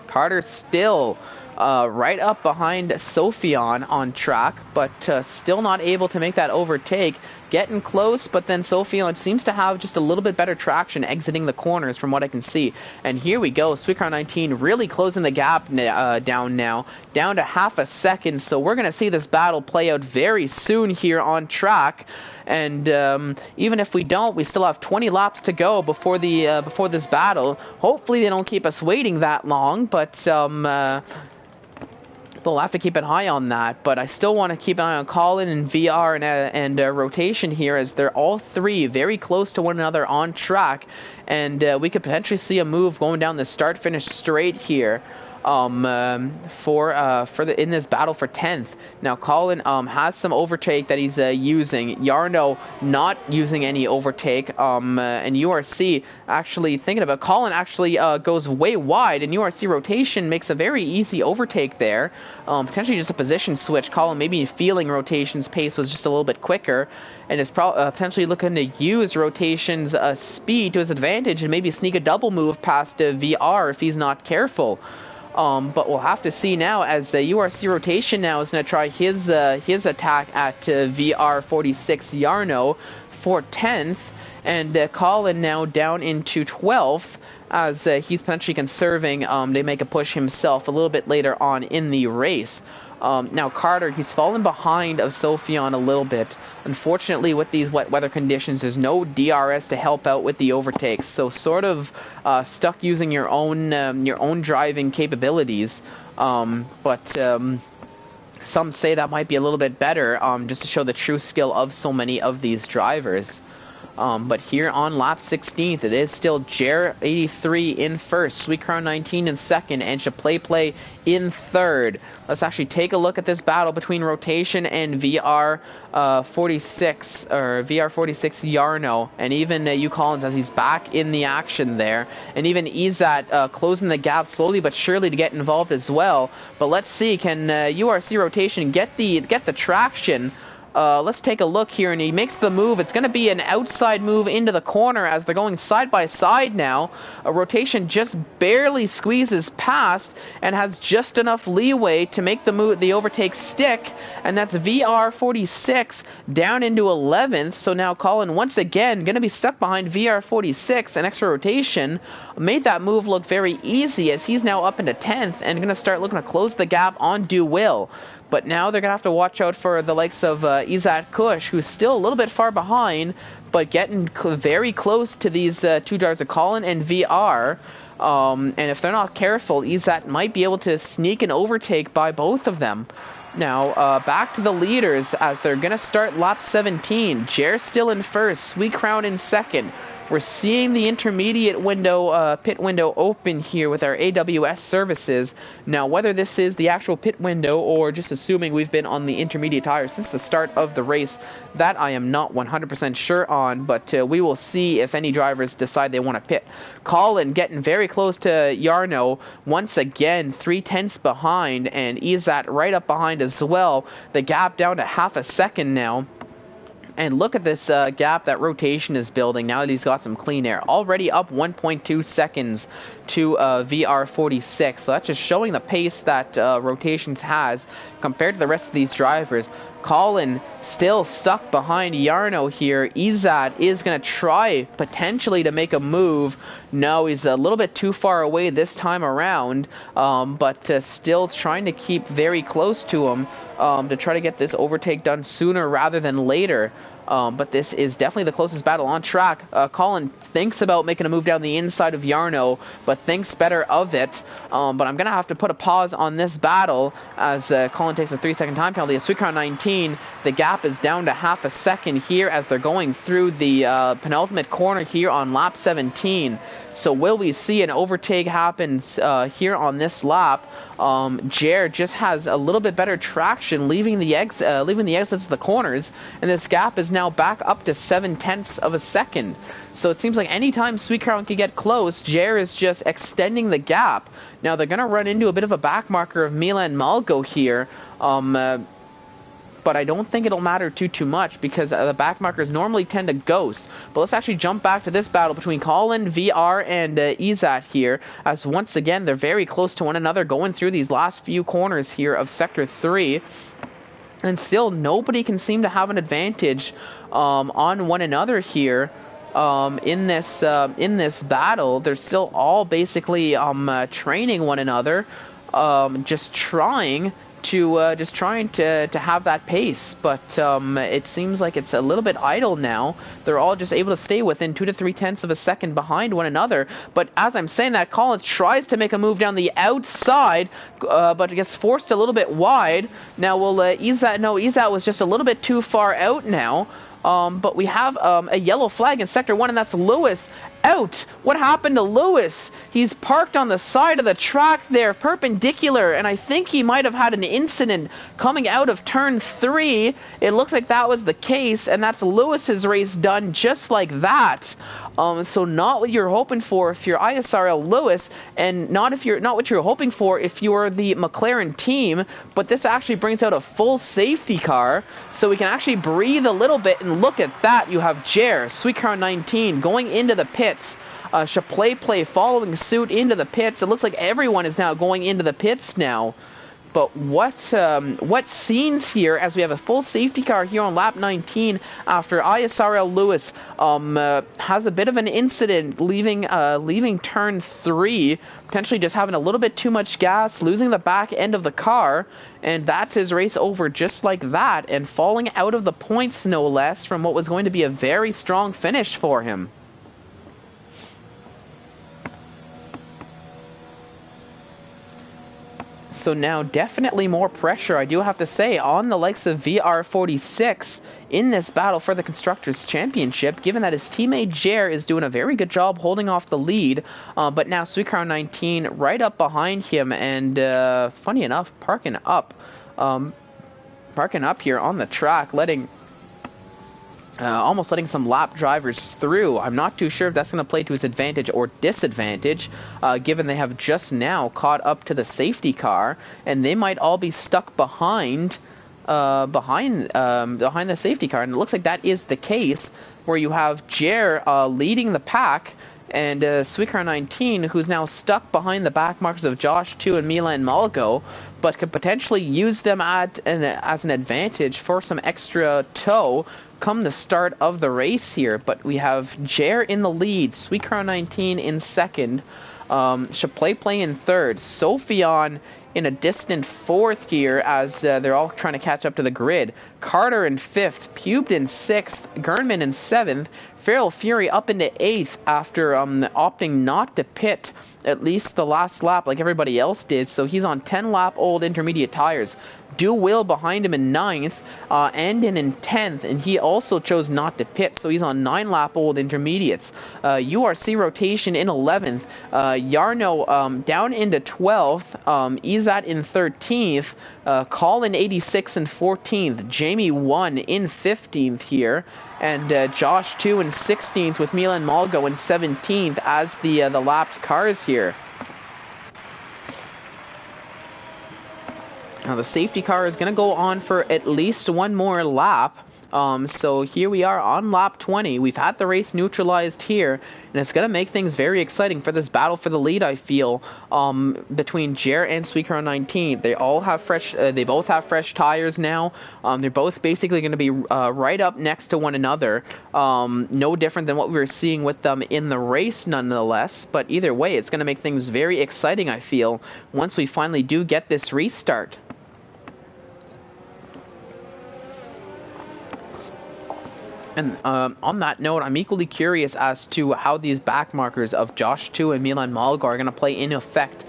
Carter still right up behind Sophion on track, but still not able to make that overtake. Getting close, but then Sophion seems to have just a little bit better traction exiting the corners from what I can see. And here we go, Suicron 19 really closing the gap down now, down to half a second. So we're going to see this battle play out very soon here on track. And even if we don't, we still have 20 laps to go before this battle. Hopefully they don't keep us waiting that long, but we'll have to keep an eye on that. But I still want to keep an eye on Colin and VR and rotation here, as they're all three very close to one another on track, and we could potentially see a move going down the start-finish straight here. In this battle for 10th. Now Colin has some overtake that he's using. Yarno not using any overtake. And URC actually thinking about Colin actually goes way wide, and URC rotation makes a very easy overtake there. Potentially just a position switch. Colin maybe feeling rotation's pace was just a little bit quicker, and is potentially looking to use rotation's speed to his advantage and maybe sneak a double move past VR if he's not careful. But we'll have to see now, as URC rotation now is going to try his attack at VR46 Yarno for 10th, and Colin now down into 12th, as he's potentially conserving to make a push himself a little bit later on in the race. Now Carter, he's fallen behind of Sophion a little bit. Unfortunately, with these wet weather conditions, there's no DRS to help out with the overtakes, so sort of stuck using your own driving capabilities. But some say that might be a little bit better, just to show the true skill of so many of these drivers. But here on lap 16th, it is still Jer 83 in first, Suicron 19 in second, and Play in third. Let's actually take a look at this battle between rotation and VR46 or VR46 Yarno, and even U Collins, as he's back in the action there, and even Izat closing the gap slowly but surely to get involved as well. But let's see, can URC rotation get the traction? Let's take a look here, and he makes the move. It's going to be an outside move into the corner as they're going side by side now. A rotation just barely squeezes past and has just enough leeway to make the move, the overtake stick, and that's VR46 down into 11th. So now Colin once again going to be stuck behind VR46. An extra rotation made that move look very easy, as he's now up into 10th and going to start looking to close the gap on Will. But now they're going to have to watch out for the likes of Izat Kush, who's still a little bit far behind, but getting very close to these two drivers of Colin and VR. And if they're not careful, Izat might be able to sneak an overtake by both of them. Now, back to the leaders as they're going to start lap 17. Jer still in first, Sweet Crown in second. We're seeing the intermediate window, pit window open here with our AWS services. Now, whether this is the actual pit window or just assuming we've been on the intermediate tire since the start of the race, that I am not 100% sure on, but we will see if any drivers decide they want to pit. Colin getting very close to Jarno, once again 3/10 behind, and Izat right up behind as well. The gap down to half a second now. And look at this gap that rotation is building now that he's got some clean air. Already up 1.2 seconds to VR46. So that's just showing the pace that Rotations has compared to the rest of these drivers. Colin still stuck behind Jarno here. Izat is going to try potentially to make a move. No, he's a little bit too far away this time around, but still trying to keep very close to him to try to get this overtake done sooner rather than later. But this is definitely the closest battle on track. Colin thinks about making a move down the inside of Jarno, but thinks better of it. But I'm going to have to put a pause on this battle as Colin takes a 3-second time penalty. At Sweet Crown 19, the gap is down to half a second here as they're going through the penultimate corner here on lap 17. So will we see an overtake happen here on this lap? Jer just has a little bit better traction, leaving the exits of the corners, and this gap is now back up to 0.7 of a second. So it seems like anytime Sweet Crown can get close, Jer is just extending the gap. Now they're going to run into a bit of a backmarker of Milan Malgo here. But I don't think it'll matter too much because the backmarkers normally tend to ghost. But let's actually jump back to this battle between Colin, VR, and Izat here, as once again they're very close to one another going through these last few corners here of Sector 3. And still nobody can seem to have an advantage on one another here. In this battle. They're still all basically training one another, just trying to have that pace, but it seems like it's a little bit idle now. They're all just able to stay within 2 to 3/10 of a second behind one another. But as I'm saying that, Collins tries to make a move down the outside, but gets forced a little bit wide. Now will Izat was just a little bit too far out now. But we have a yellow flag in Sector 1, and that's Lewis out. What happened to Lewis? He's parked on the side of the track there, perpendicular, and I think he might have had an incident coming out of Turn 3. It looks like that was the case, and that's Lewis's race done just like that. So not what you're hoping for if you're ISRL Lewis, and not what you're hoping for if you're the McLaren team. But this actually brings out a full safety car, so we can actually breathe a little bit. And look at that, you have Jer, Sweet Crown 19, going into the pits. Chaplay following suit into the pits. It looks like everyone is now going into the pits now. But what scenes here as we have a full safety car here on lap 19 after ISRL Lewis has a bit of an incident leaving turn 3, potentially just having a little bit too much gas, losing the back end of the car, and that's his race over just like that, and falling out of the points no less from what was going to be a very strong finish for him. So now definitely more pressure, I do have to say, on the likes of VR46 in this battle for the Constructors' Championship, given that his teammate Jer is doing a very good job holding off the lead, but now Sweet Crown 19 right up behind him, and funny enough, parking up here on the track, almost letting some lap drivers through. I'm not too sure if that's going to play to his advantage or disadvantage, given they have just now caught up to the safety car, and they might all be stuck behind the safety car. And it looks like that is the case, where you have Jer leading the pack, and Sweet Crown 19, who's now stuck behind the back markers of Josh 2 and Milan Malgo, but could potentially use them as an advantage for some extra tow come the start of the race here. But we have Jer in the lead, Sweet Crown 19 in second, Chaplay in third, Sophion in a distant 4th here as they're all trying to catch up to the grid. Carter in 5th, Pubed in 6th, Gernman in 7th, Feral Fury up into 8th after opting not to pit at least the last lap like everybody else did, so he's on 10-lap old intermediate tires. Do Will behind him in 9th, Andin in 10th, and he also chose not to pit, so he's on 9-lap old intermediates. URC rotation in 11th, Yarno down into 12th, Izat in 13th, Colin 86 in 14th, Jamie 1 in 15th here, and Josh 2 in 16th with Milan Malgo in 17th as the lapped cars here. Now the safety car is going to go on for at least one more lap. So here we are on lap 20. We've had the race neutralized here, and it's going to make things very exciting for this battle for the lead, I feel, between Jer and Sweetcar 19. They all have fresh, they both have fresh tires now. They're both basically going to be right up next to one another. No different than what we were seeing with them in the race, nonetheless. But either way, it's going to make things very exciting, I feel, once we finally do get this restart. And on that note, I'm equally curious as to how these back markers of Josh 2 and Milan Malgo are going to play in effect.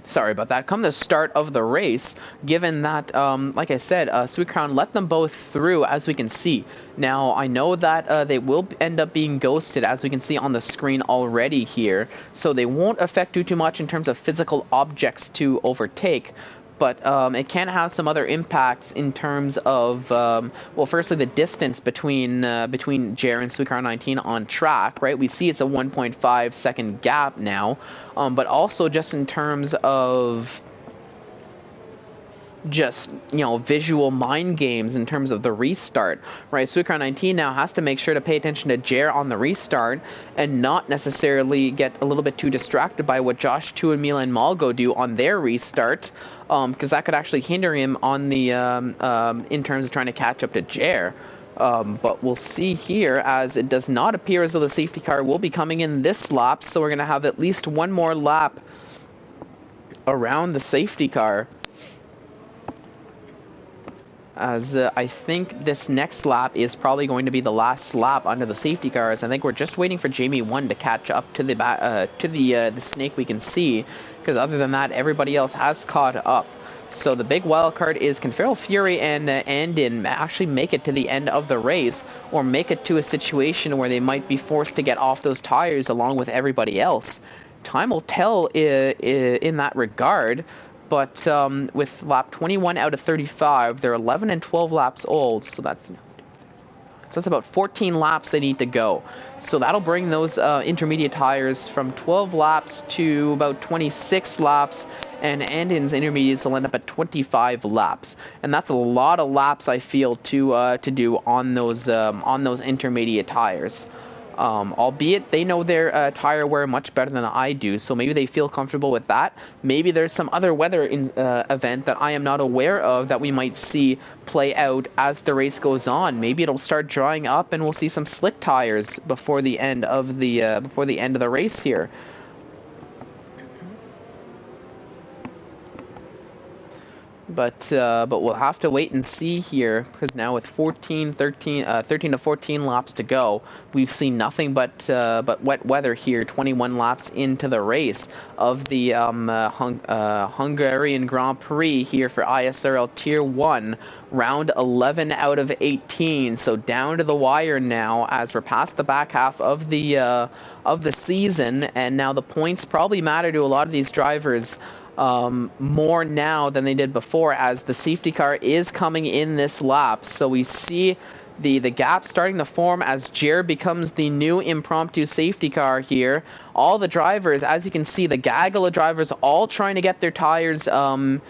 Sorry about that. Come the start of the race, given that, like I said, Sweet Crown let them both through, as we can see. Now, I know that they will end up being ghosted, as we can see on the screen already here, so they won't affect too much in terms of physical objects to overtake. But it can have some other impacts in terms of, well, firstly, the distance between Jer and Sweetcar 19 on track, right? We see it's a 1.5 second gap now, but also just in terms of just, you know, visual mind games in terms of the restart, right? Sweetcar 19 now has to make sure to pay attention to Jer on the restart and not necessarily get a little bit too distracted by what Josh 2 and Milan Malgo do on their restart, because that could actually hinder him on the in terms of trying to catch up to Jer. But we'll see here, as it does not appear as though the safety car will be coming in this lap, so we're going to have at least one more lap around the safety car. As I think this next lap is probably going to be the last lap under the safety cars. I think we're just waiting for Jamie 1 to catch up to the snake we can see, because other than that, everybody else has caught up. So the big wild card is, can Feral Fury and Andin actually make it to the end of the race, or make it to a situation where they might be forced to get off those tires along with everybody else? Time will tell in that regard. But with lap 21 out of 35, they're 11 and 12 laps old, so that's about 14 laps they need to go. So that'll bring those intermediate tires from 12 laps to about 26 laps, and Andin's intermediates will end up at 25 laps. And that's a lot of laps, I feel, to do on those intermediate tires. Albeit they know their tire wear much better than I do, so maybe they feel comfortable with that. Maybe there's some other weather event that I am not aware of that we might see play out as the race goes on. Maybe it'll start drying up and we'll see some slick tires before the end of the race here. But we'll have to wait and see here, because now with 13 to 14 laps to go, we've seen nothing but wet weather here. 21 laps into the race of the Hungarian Grand Prix here for ISRL Tier 1, round 11 out of 18. So down to the wire now, as we're past the back half of the season, and now the points probably matter to a lot of these drivers more now than they did before, as the safety car is coming in this lap. So we see the gap starting to form as Jer becomes the new impromptu safety car here. All the drivers, as you can see, the gaggle of drivers all trying to get their tires warmed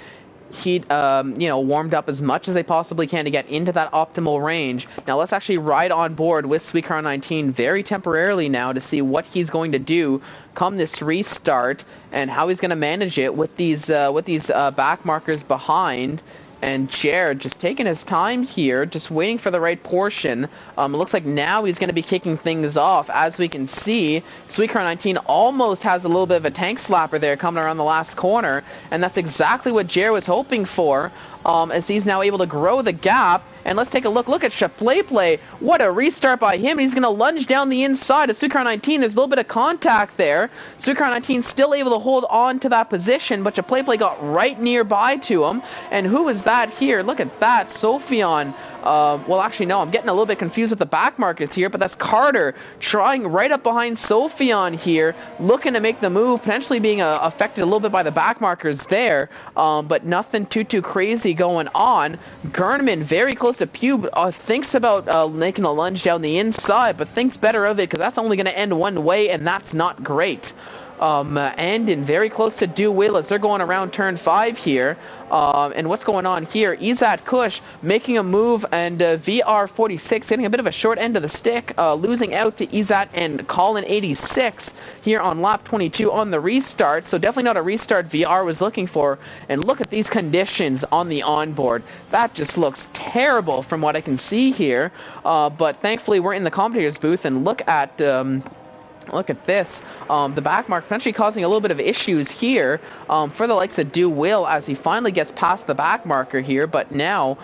up as much as they possibly can to get into that optimal range. Now let's actually ride on board with Sweetcar 19 very temporarily now to see what he's going to do come this restart, and how he's going to manage it with these back markers behind, And Jared just taking his time here, just waiting for the right portion. It looks like now he's going to be kicking things off. As we can see, Sweetcar 19 almost has a little bit of a tank slapper there coming around the last corner. And that's exactly what Jared was hoping for, as he's now able to grow the gap. And let's take a look. Look at Chaplay. What a restart by him. He's going to lunge down the inside of Sweetcar 19. There's a little bit of contact there. Sweetcar 19 still able to hold on to that position, but Chaplay got right nearby to him. And who is that here? Look at that. Sophion. Well, actually, no. I'm getting a little bit confused with the back markers here, but that's Carter trying right up behind Sophion here, looking to make the move, potentially being affected a little bit by the back markers there, but nothing too crazy going on. Gernman very close to Pube, thinks about making a lunge down the inside, but thinks better of it because that's only going to end one way, and that's not great. And very close to Do Will as they're going around turn 5 here. And what's going on here? Izat Kush making a move, and VR46 getting a bit of a short end of the stick, losing out to Izat and Colin 86 here on lap 22 on the restart. So definitely not a restart VR was looking for. And look at these conditions on the onboard. That just looks terrible from what I can see here. But thankfully we're in the commentator's booth, and look at this. The back mark potentially causing a little bit of issues here for the likes of Do Will as he finally gets past the back marker here. But now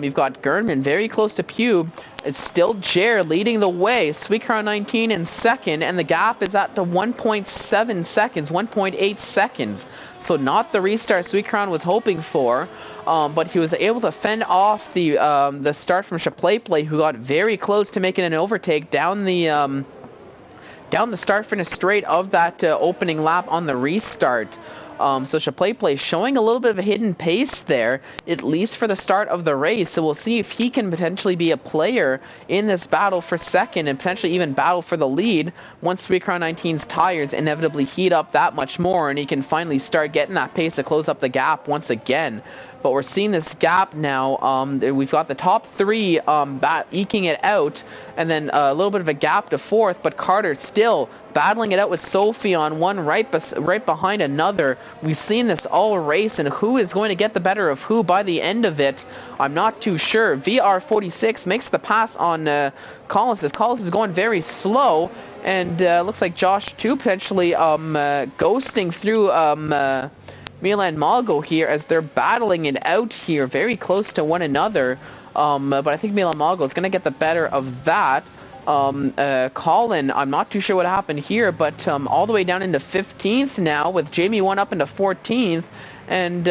you've got Gernman very close to Pube. It's still Jer leading the way. Sweetcar 19 in second, and the gap is at the 1.7 seconds, 1.8 seconds. So not the restart Sweetcar was hoping for, but he was able to fend off the start from Chaplay, who got very close to making an overtake down the start finish straight of that opening lap on the restart. So Chaplay showing a little bit of a hidden pace there, at least for the start of the race. So we'll see if he can potentially be a player in this battle for second and potentially even battle for the lead once Sweetcar 19's tires inevitably heat up that much more and he can finally start getting that pace to close up the gap once again. But we're seeing this gap now. We've got the top three eking it out, and then a little bit of a gap to fourth, but Carter still battling it out with Sophie on one right behind another. We've seen this all race, and who is going to get the better of who by the end of it, I'm not too sure. VR46 makes the pass on Collins. Collins is going very slow, and looks like Josh too potentially ghosting through Milan Malgo here as they're battling it out here very close to one another. But I think Milan Malgo is going to get the better of that. Colin, I'm not too sure what happened here, but all the way down into 15th now with Jamie 1 up into 14th, and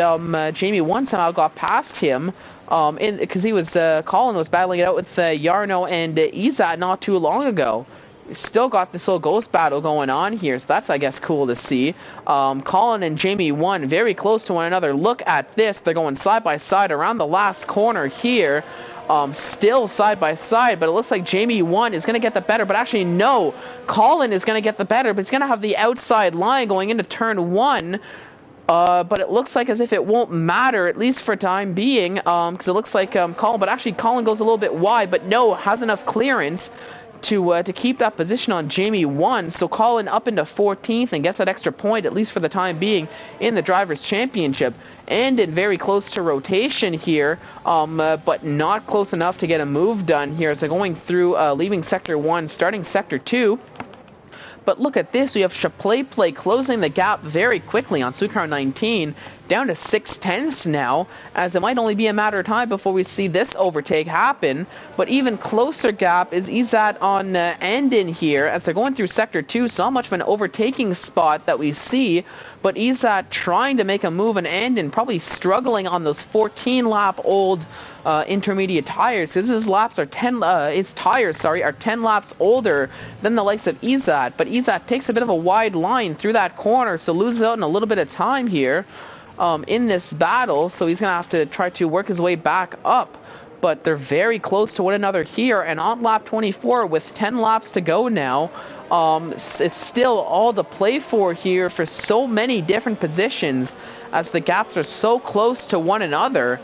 Jamie 1 somehow got past him because he was Colin was battling it out with Yarno and Izat not too long ago. Still got this little ghost battle going on here, so that's, I guess, cool to see. Colin and Jamie 1 very close to one another. Look at this. They're going side by side around the last corner here. Still side by side, but it looks like Jamie 1 is going to get the better, but actually no, Colin is going to get the better, but he's going to have the outside line going into turn 1. But it looks like as if it won't matter, at least for time being, because it looks like Colin, but actually Colin goes a little bit wide, but no, has enough clearance to keep that position on Jamie 1, so Colin up into 14th and gets that extra point, at least for the time being, in the Drivers' Championship. And in very close to rotation here, but not close enough to get a move done here. So going through, leaving Sector 1, starting Sector 2. But look at this, we have Chaplay closing the gap very quickly on Sweetcar 19, down to 6/10 now, as it might only be a matter of time before we see this overtake happen. But even closer gap is Izat on Andin here, as they're going through Sector 2, so not much of an overtaking spot that we see, but Izat trying to make a move, and Andin probably struggling on those 14-lap old intermediate tires. His laps are 10. His tires, sorry, are 10 laps older than the likes of Izat. But Izat takes a bit of a wide line through that corner, so loses out in a little bit of time here in this battle. So he's gonna have to try to work his way back up. But they're very close to one another here, and on lap 24 with 10 laps to go now. It's still all to play for here for so many different positions, as the gaps are so close to one another.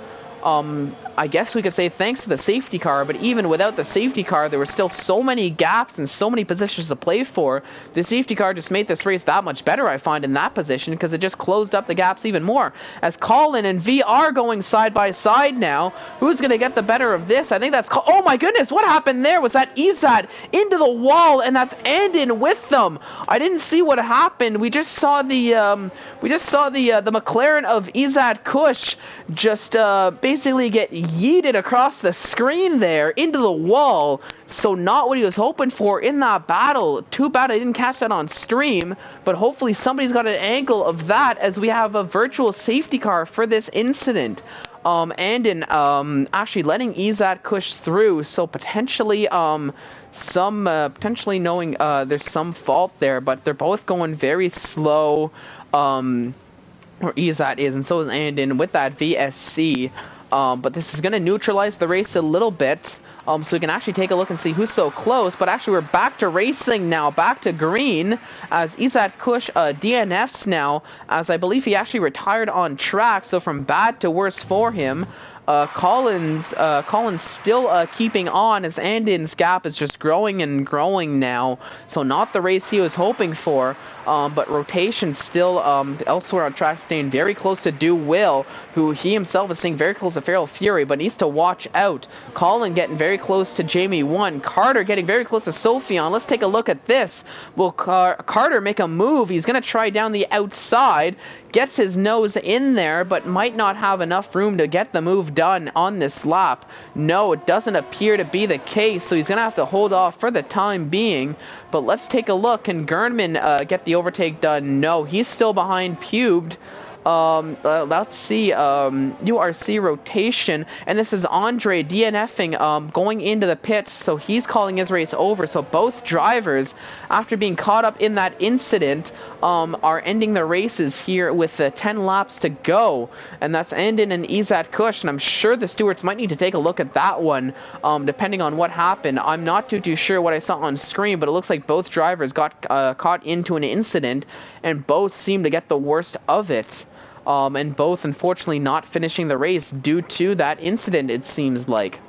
I guess we could say thanks to the safety car, but even without the safety car, there were still so many gaps and so many positions to play for. The safety car just made this race that much better, I find, in that position, because it just closed up the gaps even more. As Colin and V are going side by side now, who's going to get the better of this? I think that's... Oh my goodness, what happened there? Was that Izad into the wall, and that's Andin with them? I didn't see what happened. We just saw the McLaren of Izad Kush just basically get yeeted across the screen there into the wall. So not what he was hoping for in that battle. Too bad I didn't catch that on stream, but hopefully somebody's got an angle of that, as we have a virtual safety car for this incident. Actually letting Izad Kush through, so potentially potentially knowing there's some fault there, but they're both going very slow, or Izad is, and so is Andin with that VSC. But this is going to neutralize the race a little bit, so we can actually take a look and see who's so close. But actually we're back to racing now, back to green, as Izad Kush DNFs now, as I believe he actually retired on track, so from bad to worse for him. Colin's still keeping on, as Andin's gap is just growing and growing now, so not the race he was hoping for, but rotation still elsewhere on track, staying very close to Do Will, who he himself is staying very close to Feral Fury, but needs to watch out. Colin getting very close to Jamie 1, Carter getting very close to Sophion. Let's take a look at this. Will Carter make a move? He's going to try down the outside, gets his nose in there, but might not have enough room to get the move done on this lap. No, it doesn't appear to be the case, so he's going to have to hold off for the time being. But let's take a look. Can Gernman get the overtake done? No, he's still behind Pubed. Let's see, URC rotation, and this is Andre DNFing, going into the pits, so he's calling his race over. So both drivers, after being caught up in that incident, are ending the races here with 10 laps to go, and that's Andin and Izad Kush, and I'm sure the stewards might need to take a look at that one, depending on what happened. I'm not too sure what I saw on screen, but it looks like both drivers got caught into an incident, and both seem to get the worst of it. And both unfortunately not finishing the race due to that incident, it seems like.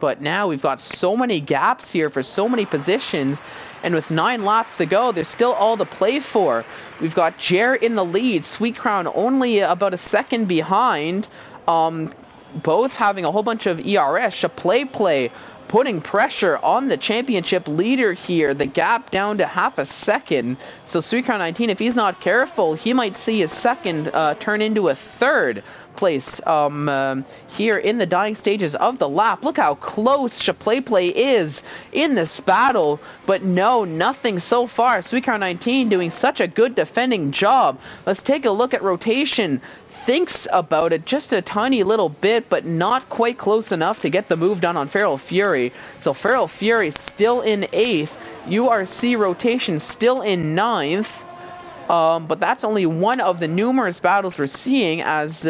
But now we've got so many gaps here for so many positions, and with 9 laps to go, there's still all to play for. We've got Jer in the lead, Sweet Crown only about a second behind, both having a whole bunch of ERS. Chaplay putting pressure on the championship leader here, the gap down to half a second. So Sweet Crown 19, if he's not careful, he might see his second turn into a third place here in the dying stages of the lap. Look how close Chaplay is in this battle, but no, nothing so far. Sweet Crown 19 doing such a good defending job. Let's take a look at rotation. Thinks about it just a tiny little bit, but not quite close enough to get the move done on Feral Fury. So Feral Fury still in 8th, URC rotation still in 9th. But that's only one of the numerous battles we're seeing, as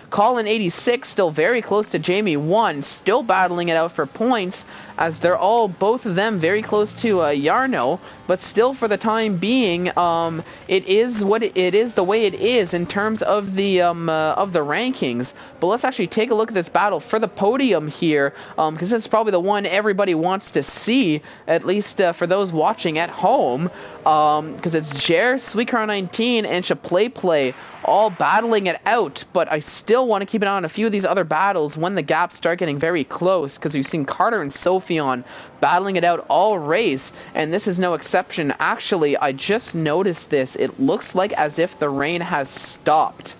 Colin 86 still very close to Jamie 1, still battling it out for points, as they're all, both of them, very close to Yarno. But still, for the time being, it is what it is, the way it is in terms of the rankings. But let's actually take a look at this battle for the podium here, because this is probably the one everybody wants to see, at least for those watching at home, because it's Jer, Sweet Crown 19, and Chaplay all battling it out. But I still want to keep an eye on a few of these other battles when the gaps start getting very close, because we've seen Carter and Sophion battling it out all race, and this is no exception. Actually, I just noticed this. It looks like as if the rain has stopped.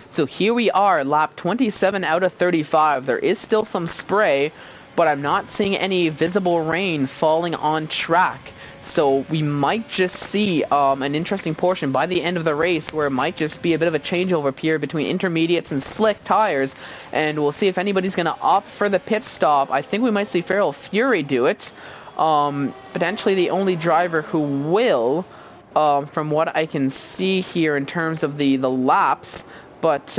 So here we are, lap 27 out of 35. There is still some spray, but I'm not seeing any visible rain falling on track. So we might just see an interesting portion by the end of the race, where it might just be a bit of a changeover period between intermediates and slick tires, and we'll see if anybody's going to opt for the pit stop. I think we might see Feral Fury do it, potentially the only driver who will, from what I can see here in terms of the laps. But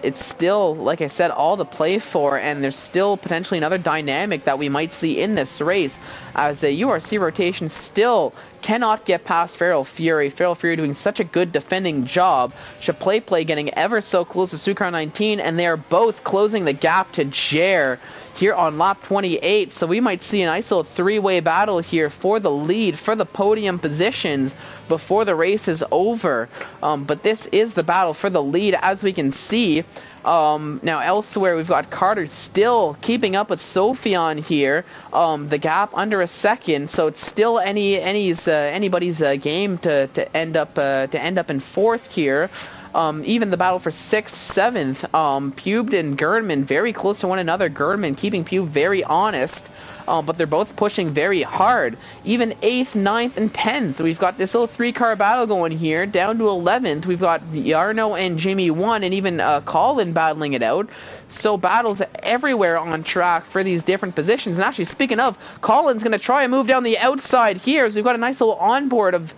it's still, like I said, all to play for, and there's still potentially another dynamic that we might see in this race, as a URC rotation still cannot get past Feral Fury. Feral Fury doing such a good defending job. Play getting ever so close to Sucre 19, and they are both closing the gap to Jer here on lap 28. So we might see a nice little three-way battle here for the lead, for the podium positions before the race is over. But this is the battle for the lead, as we can see. Now elsewhere we've got Carter still keeping up with Sophion here. The gap under a second, so it's still anybody's game to end up in fourth here. Even the battle for 6th, 7th, Pubed and Gerdman very close to one another. Gerdman keeping Pube very honest. But they're both pushing very hard. Even 8th, 9th, and 10th. We've got this little three-car battle going here. Down to 11th, we've got Yarno and Jimmy 1, and even Colin battling it out. So battles everywhere on track for these different positions. And actually, speaking of, Colin's going to try and move down the outside here. So we've got a nice little onboard of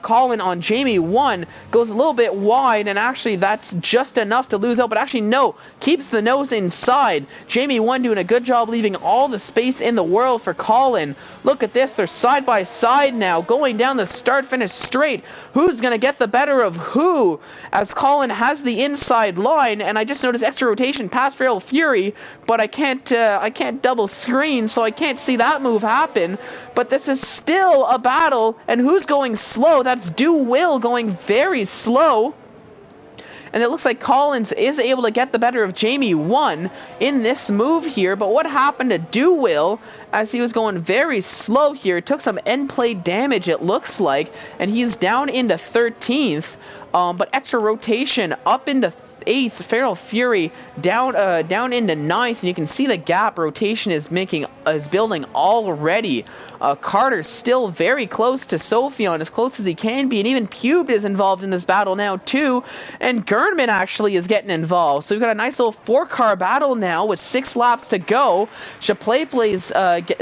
Colin on Jamie 1. Goes a little bit wide, and actually that's just enough to lose out. But actually, no. Keeps the nose inside. Jamie 1 doing a good job leaving all the space in the world for Colin. Look at this. They're side by side now, going down the start-finish straight. Who's going to get the better of who? As Colin has the inside line, and I just noticed extra rotation past Feral Fury, but I can't double screen, so I can't see that move happen. But this is still a battle, and who's going slow? That's Do Will going very slow. And it looks like Collins is able to get the better of Jamie 1 in this move here. But what happened to Do Will as he was going very slow here? Took some end play damage, it looks like, and he's down into 13th. But extra rotation up into 8th. Feral Fury down into 9th, and you can see the gap rotation is building already. Carter still very close to Sophion, as close as he can be, and even Pubed is involved in this battle now too, and Gerdman actually is getting involved. So we've got a nice little 4-car battle now with 6 laps to go. Plays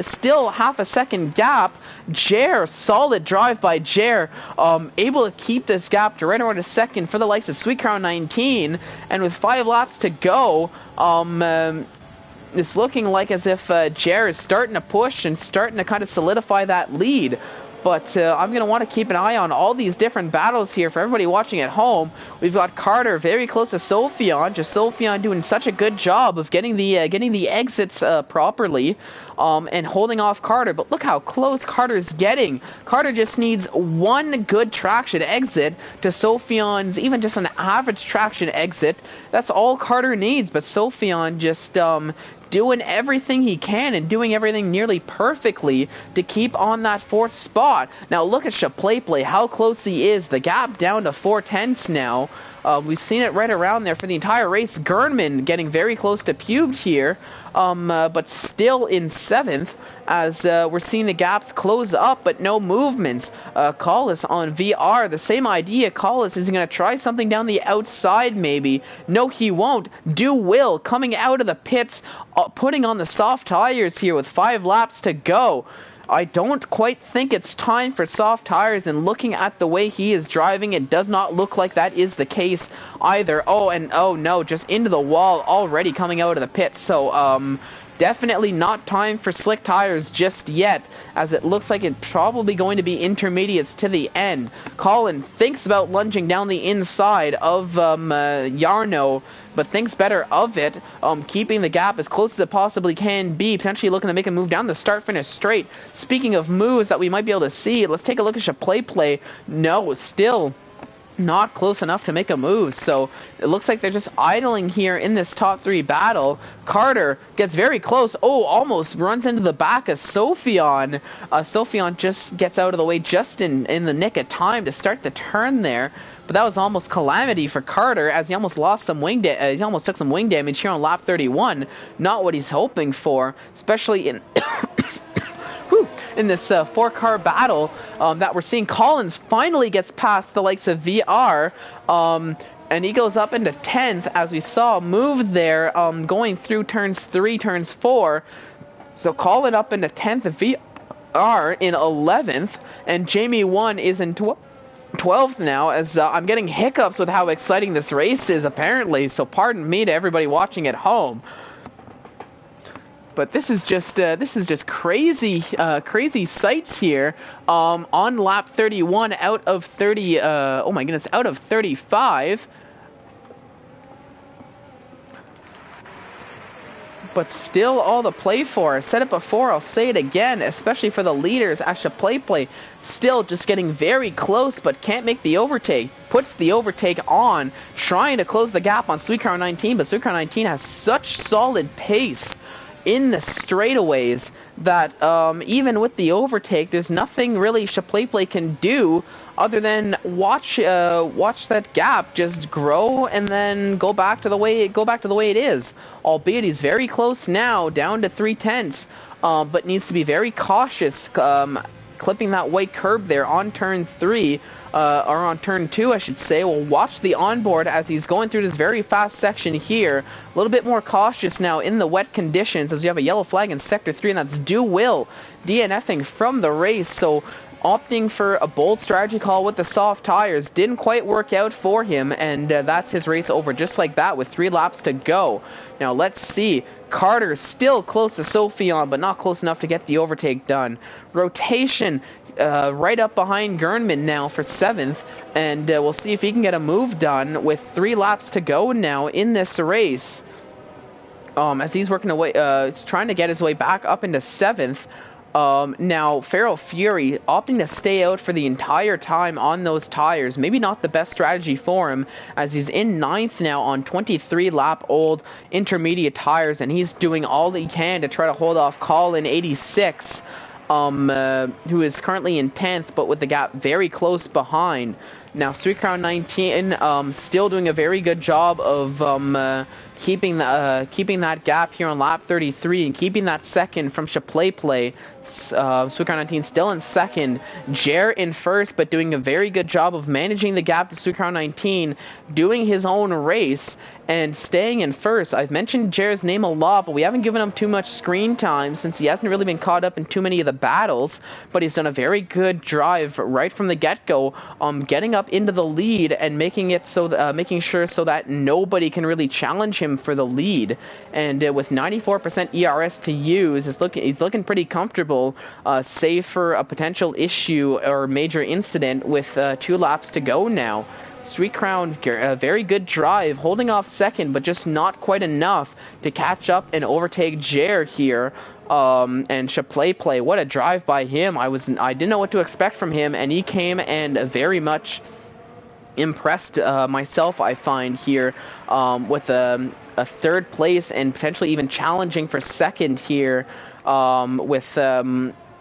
still half a second gap. Jer, solid drive by Jer, able to keep this gap to right around a second for the likes of Sweet Crown 19, and with 5 laps to go, it's looking like as if Jer is starting to push and starting to kind of solidify that lead. But I'm going to want to keep an eye on all these different battles here for everybody watching at home. We've got Carter very close to Sophion. Just Sophion doing such a good job of getting the exits properly and holding off Carter. But look how close Carter's getting. Carter just needs one good traction exit to Sophion's even just an average traction exit. That's all Carter needs. But Sophion just doing everything he can and doing everything nearly perfectly to keep on that 4th spot. Now look at Play, how close he is. The gap down to 4/10 now. We've seen it right around there for the entire race. Gerdman getting very close to Pubed here, but still in 7th. As we're seeing the gaps close up, but no movements. Collis on VR, the same idea. Collis is going to try something down the outside, maybe. No, he won't. Do Will coming out of the pits, putting on the soft tires here with 5 laps to go. I don't quite think it's time for soft tires, and looking at the way he is driving, it does not look like that is the case either. Oh no, just into the wall already coming out of the pits. So, definitely not time for slick tires just yet, as it looks like it's probably going to be intermediates to the end. Colin thinks about lunging down the inside of Yarno, but thinks better of it, keeping the gap as close as it possibly can be, potentially looking to make a move down the start-finish straight. Speaking of moves that we might be able to see, let's take a look at Play. No, still not close enough to make a move, so it looks like they're just idling here in this top 3 battle. Carter gets very close. Oh, almost runs into the back of Sophion. Sophion just gets out of the way just in the nick of time to start the turn there. But that was almost calamity for Carter, as he almost lost some he almost took some wing damage here on lap 31. Not what he's hoping for, especially in in this 4-car battle that we're seeing. Collins finally gets past the likes of VR, and he goes up into 10th, as we saw move there, going through turns 3, turns 4. So Colin up into 10th, VR in 11th, and Jamie 1 is in 12th now, as I'm getting hiccups with how exciting this race is, apparently, so pardon me to everybody watching at home. But this is just crazy, crazy sights here. On lap 31 out of 30. Oh my goodness, out of 35. But still all to play for. I said it before, I'll say it again, especially for the leaders. Play still just getting very close, but can't make the overtake. Puts the overtake on, trying to close the gap on Sweet Crown 19, but Sweet Crown 19 has such solid pace in the straightaways that even with the overtake, there's nothing really Play can do other than watch that gap just grow and then go back to the way it is. Albeit he's very close now, down to 3/10, but needs to be very cautious, clipping that white curb there on turn 3. Or on turn 2, I should say. We'll watch the onboard as he's going through this very fast section here. A little bit more cautious now in the wet conditions as you have a yellow flag in Sector 3, and that's Will DNFing from the race. So opting for a bold strategy call with the soft tires didn't quite work out for him, and that's his race over just like that with 3 laps to go. Now let's see. Carter still close to Sophion, but not close enough to get the overtake done. Rotation right up behind Gernman now for 7th, and we'll see if he can get a move done with 3 laps to go now in this race. As he's working away, he's trying to get his way back up into 7th. Now, Feral Fury opting to stay out for the entire time on those tires. Maybe not the best strategy for him, as he's in 9th now on 23-lap-old intermediate tires, and he's doing all that he can to try to hold off Colin 86, who is currently in 10th, but with the gap very close behind. Now, Sweet Crown 19 still doing a very good job of keeping that gap here on lap 33 and keeping that second from Play. Sweet Crown 19 still in second, Jer in first, but doing a very good job of managing the gap to Sweet Crown 19, doing his own race and staying in first. I've mentioned Jer's name a lot, but we haven't given him too much screen time since he hasn't really been caught up in too many of the battles, but he's done a very good drive right from the get-go, getting up into the lead and making it so making sure so that nobody can really challenge him for the lead. And with 94% ERS to use, he's looking pretty comfortable, save for a potential issue or major incident with 2 laps to go now. Sweet Crown, a very good drive, holding off second, but just not quite enough to catch up and overtake Jer here. And Play, what a drive by him. I didn't know what to expect from him, and he came and very much impressed myself, I find, here, with a 3rd place and potentially even challenging for 2nd here,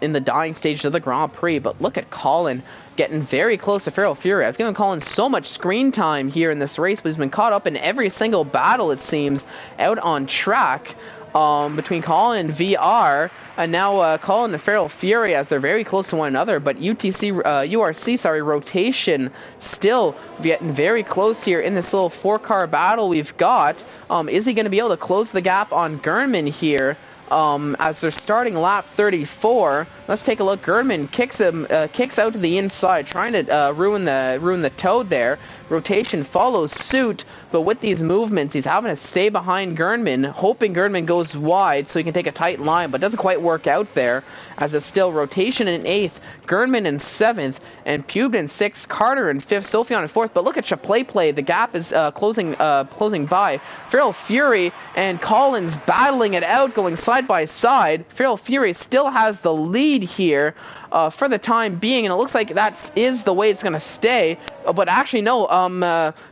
in the dying stage of the Grand Prix. But look at Colin getting very close to Feral Fury. I've given Colin so much screen time here in this race, but he's been caught up in every single battle, it seems, out on track, between Colin and VR, and now Colin and Feral Fury, as they're very close to one another. But URC, Rotation still getting very close here in this little 4-car battle we've got. Is he going to be able to close the gap on Gernman here? As they're starting lap 34, let's take a look. Gernman kicks out to the inside, trying to ruin the toad there. Rotation follows suit, but with these movements, he's having to stay behind Gernman, hoping Gernman goes wide so he can take a tight line, but doesn't quite work out there, as it's still Rotation in 8th, Gernman in 7th, and Pubed in 6th, Carter in 5th, Sophion in 4th. But look at Play. The gap is closing by. Feral Fury and Collins battling it out, going side by side. Feral Fury still has the lead here for the time being, and it looks like that is the way it's going to stay. But actually, no.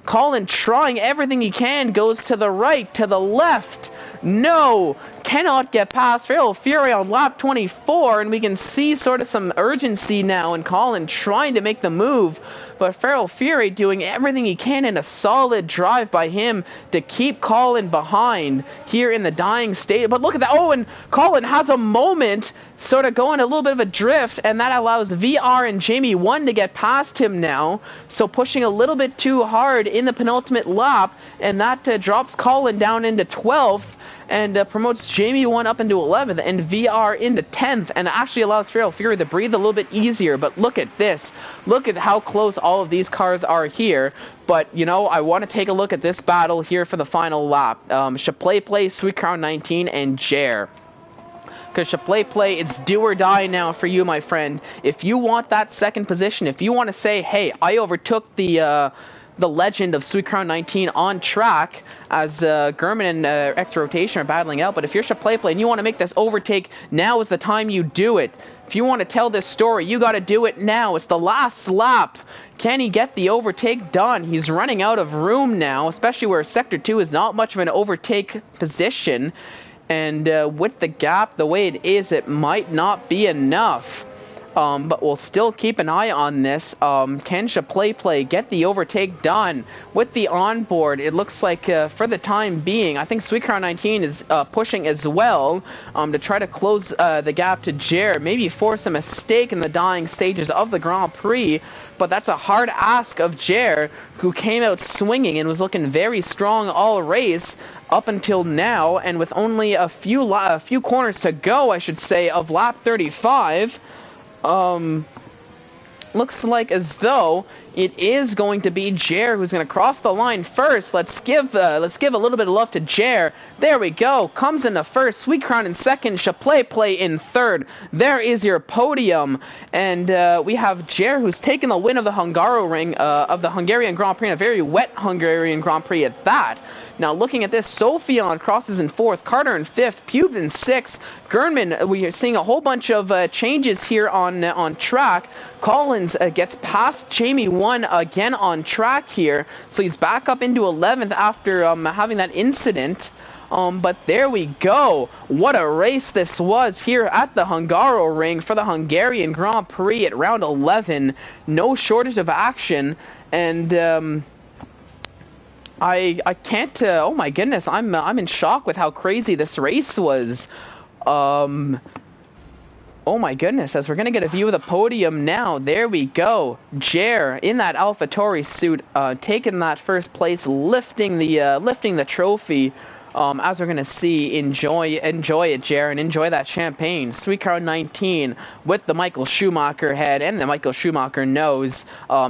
Colin, trying everything he can, goes to the right, to the left. No, cannot get past Feral Fury on lap 24, and we can see sort of some urgency now in Colin trying to make the move, but Feral Fury doing everything he can in a solid drive by him to keep Colin behind here in the dying state. But look at that. Oh, and Colin has a moment, sort of going a little bit of a drift, and that allows VR and Jamie 1 to get past him now, so pushing a little bit too hard in the penultimate lap, and that drops Colin down into 12th, and promotes Jamie 1 up into 11th and VR into 10th, and actually allows Feral Fury to breathe a little bit easier. But look at this. Look at how close all of these cars are here. But, you know, I want to take a look at this battle here for the final lap. Play, Sweet Crown 19, and Jer. because Chaplay, it's do or die now for you, my friend. If you want that second position, if you want to say, hey, I overtook the legend of Sweet Crown 19 on track, as Gurman and X Rotation are battling out. But if you're Chaplay and you want to make this overtake, now is the time you do it. If you want to tell this story, you got to do it now. It's the last lap. Can he get the overtake done? He's running out of room now, especially where Sector 2 is not much of an overtake position. And with the gap the way it is, it might not be enough. But we'll still keep an eye on this. Can Chaplay get the overtake done? With the onboard, it looks like for the time being, I think Sweet Crown 19 is pushing as well to try to close the gap to Jer, maybe force a mistake in the dying stages of the Grand Prix. But that's a hard ask of Jer, who came out swinging and was looking very strong all race up until now, and with only a few corners to go, I should say, of lap 35. Looks like as though it is going to be Jer who's going to cross the line first. Let's give a little bit of love to Jer. There we go. Comes in the first. Sweet Crown in second. Chaplay in third. There is your podium, and we have Jer who's taken the win of the Hungarian Grand Prix, and a very wet Hungarian Grand Prix at that. Now looking at this, Sophion crosses in fourth, Carter in fifth, Pube in sixth, Gurnman, we are seeing a whole bunch of changes here on track. Collins gets past Jamie 1 again on track here, so he's back up into 11th after having that incident. But there we go. What a race this was here at the Hungaroring for the Hungarian Grand Prix at round 11. No shortage of action, and I can't. Oh my goodness, I'm in shock with how crazy this race was. Oh my goodness, as we're gonna get a view of the podium now. There we go. Jer in that AlphaTauri suit, taking that first place, lifting the trophy. As we're gonna see, enjoy it, Jer, and enjoy that champagne. Sweet Crown 19 with the Michael Schumacher head and the Michael Schumacher nose,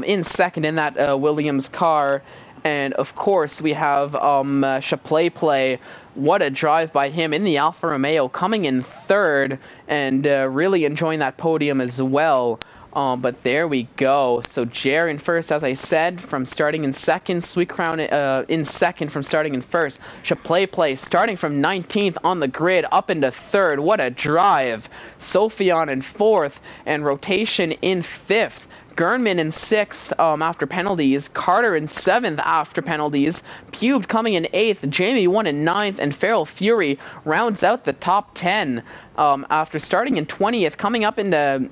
in second in that Williams car. And of course we have Chaplay. What a drive by him in the Alfa Romeo, coming in third and really enjoying that podium as well. But there we go. So Jer in first, as I said, from starting in second. Sweet Crown in second from starting in first. Chaplay starting from 19th on the grid up into third. What a drive. Sophion in fourth and Rotation in fifth. Gurnman in sixth after penalties, Carter in seventh after penalties, Pube coming in eighth, Jamie 1 in ninth, and Feral Fury rounds out the top 10 after starting in 20th, coming up into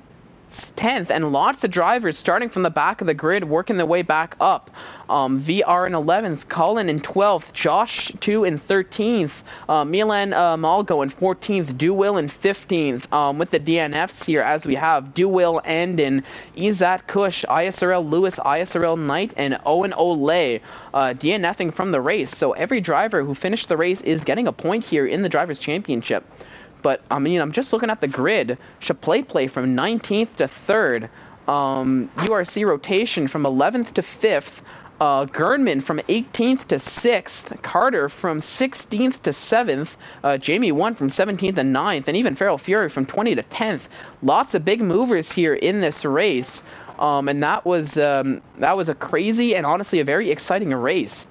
10th, and lots of drivers starting from the back of the grid, working their way back up. VR in 11th, Colin in 12th, Josh 2 in 13th, Milan Malgo in 14th, Duwill in 15th, with the DNFs here, as we have Duwill and in Izat Kush, ISRL Lewis, ISRL Knight, and Owen Ole DNFing from the race. So every driver who finished the race is getting a point here in the Drivers' Championship. But, I mean, I'm just looking at the grid. Chaplay from 19th to 3rd. URC Rotation from 11th to 5th. Gurnman from 18th to 6th. Carter from 16th to 7th. Jamie 1 from 17th to 9th. And even Feral Fury from 20 to 10th. Lots of big movers here in this race. And that was a crazy and honestly a very exciting race.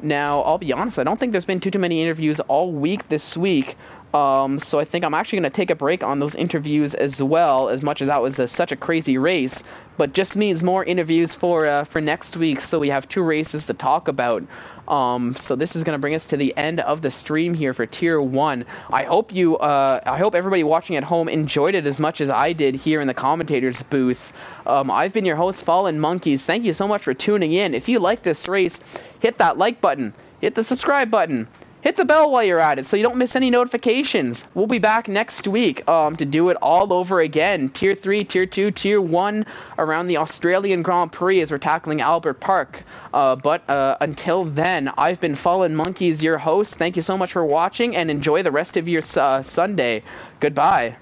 Now, I'll be honest, I don't think there's been too many interviews all week this week. So I think I'm actually going to take a break on those interviews as well, as much as that was such a crazy race. But just means more interviews for next week, so we have 2 races to talk about. So this is going to bring us to the end of the stream here for Tier 1. I hope everybody watching at home enjoyed it as much as I did here in the commentators booth. I've been your host, Fallen Monkeys. Thank you so much for tuning in. If you like this race, hit that like button, hit the subscribe button. Hit the bell while you're at it so you don't miss any notifications. We'll be back next week to do it all over again. Tier 3, Tier 2, Tier 1 around the Australian Grand Prix as we're tackling Albert Park. But until then, I've been Fallen Monkeys, your host. Thank you so much for watching and enjoy the rest of your Sunday. Goodbye.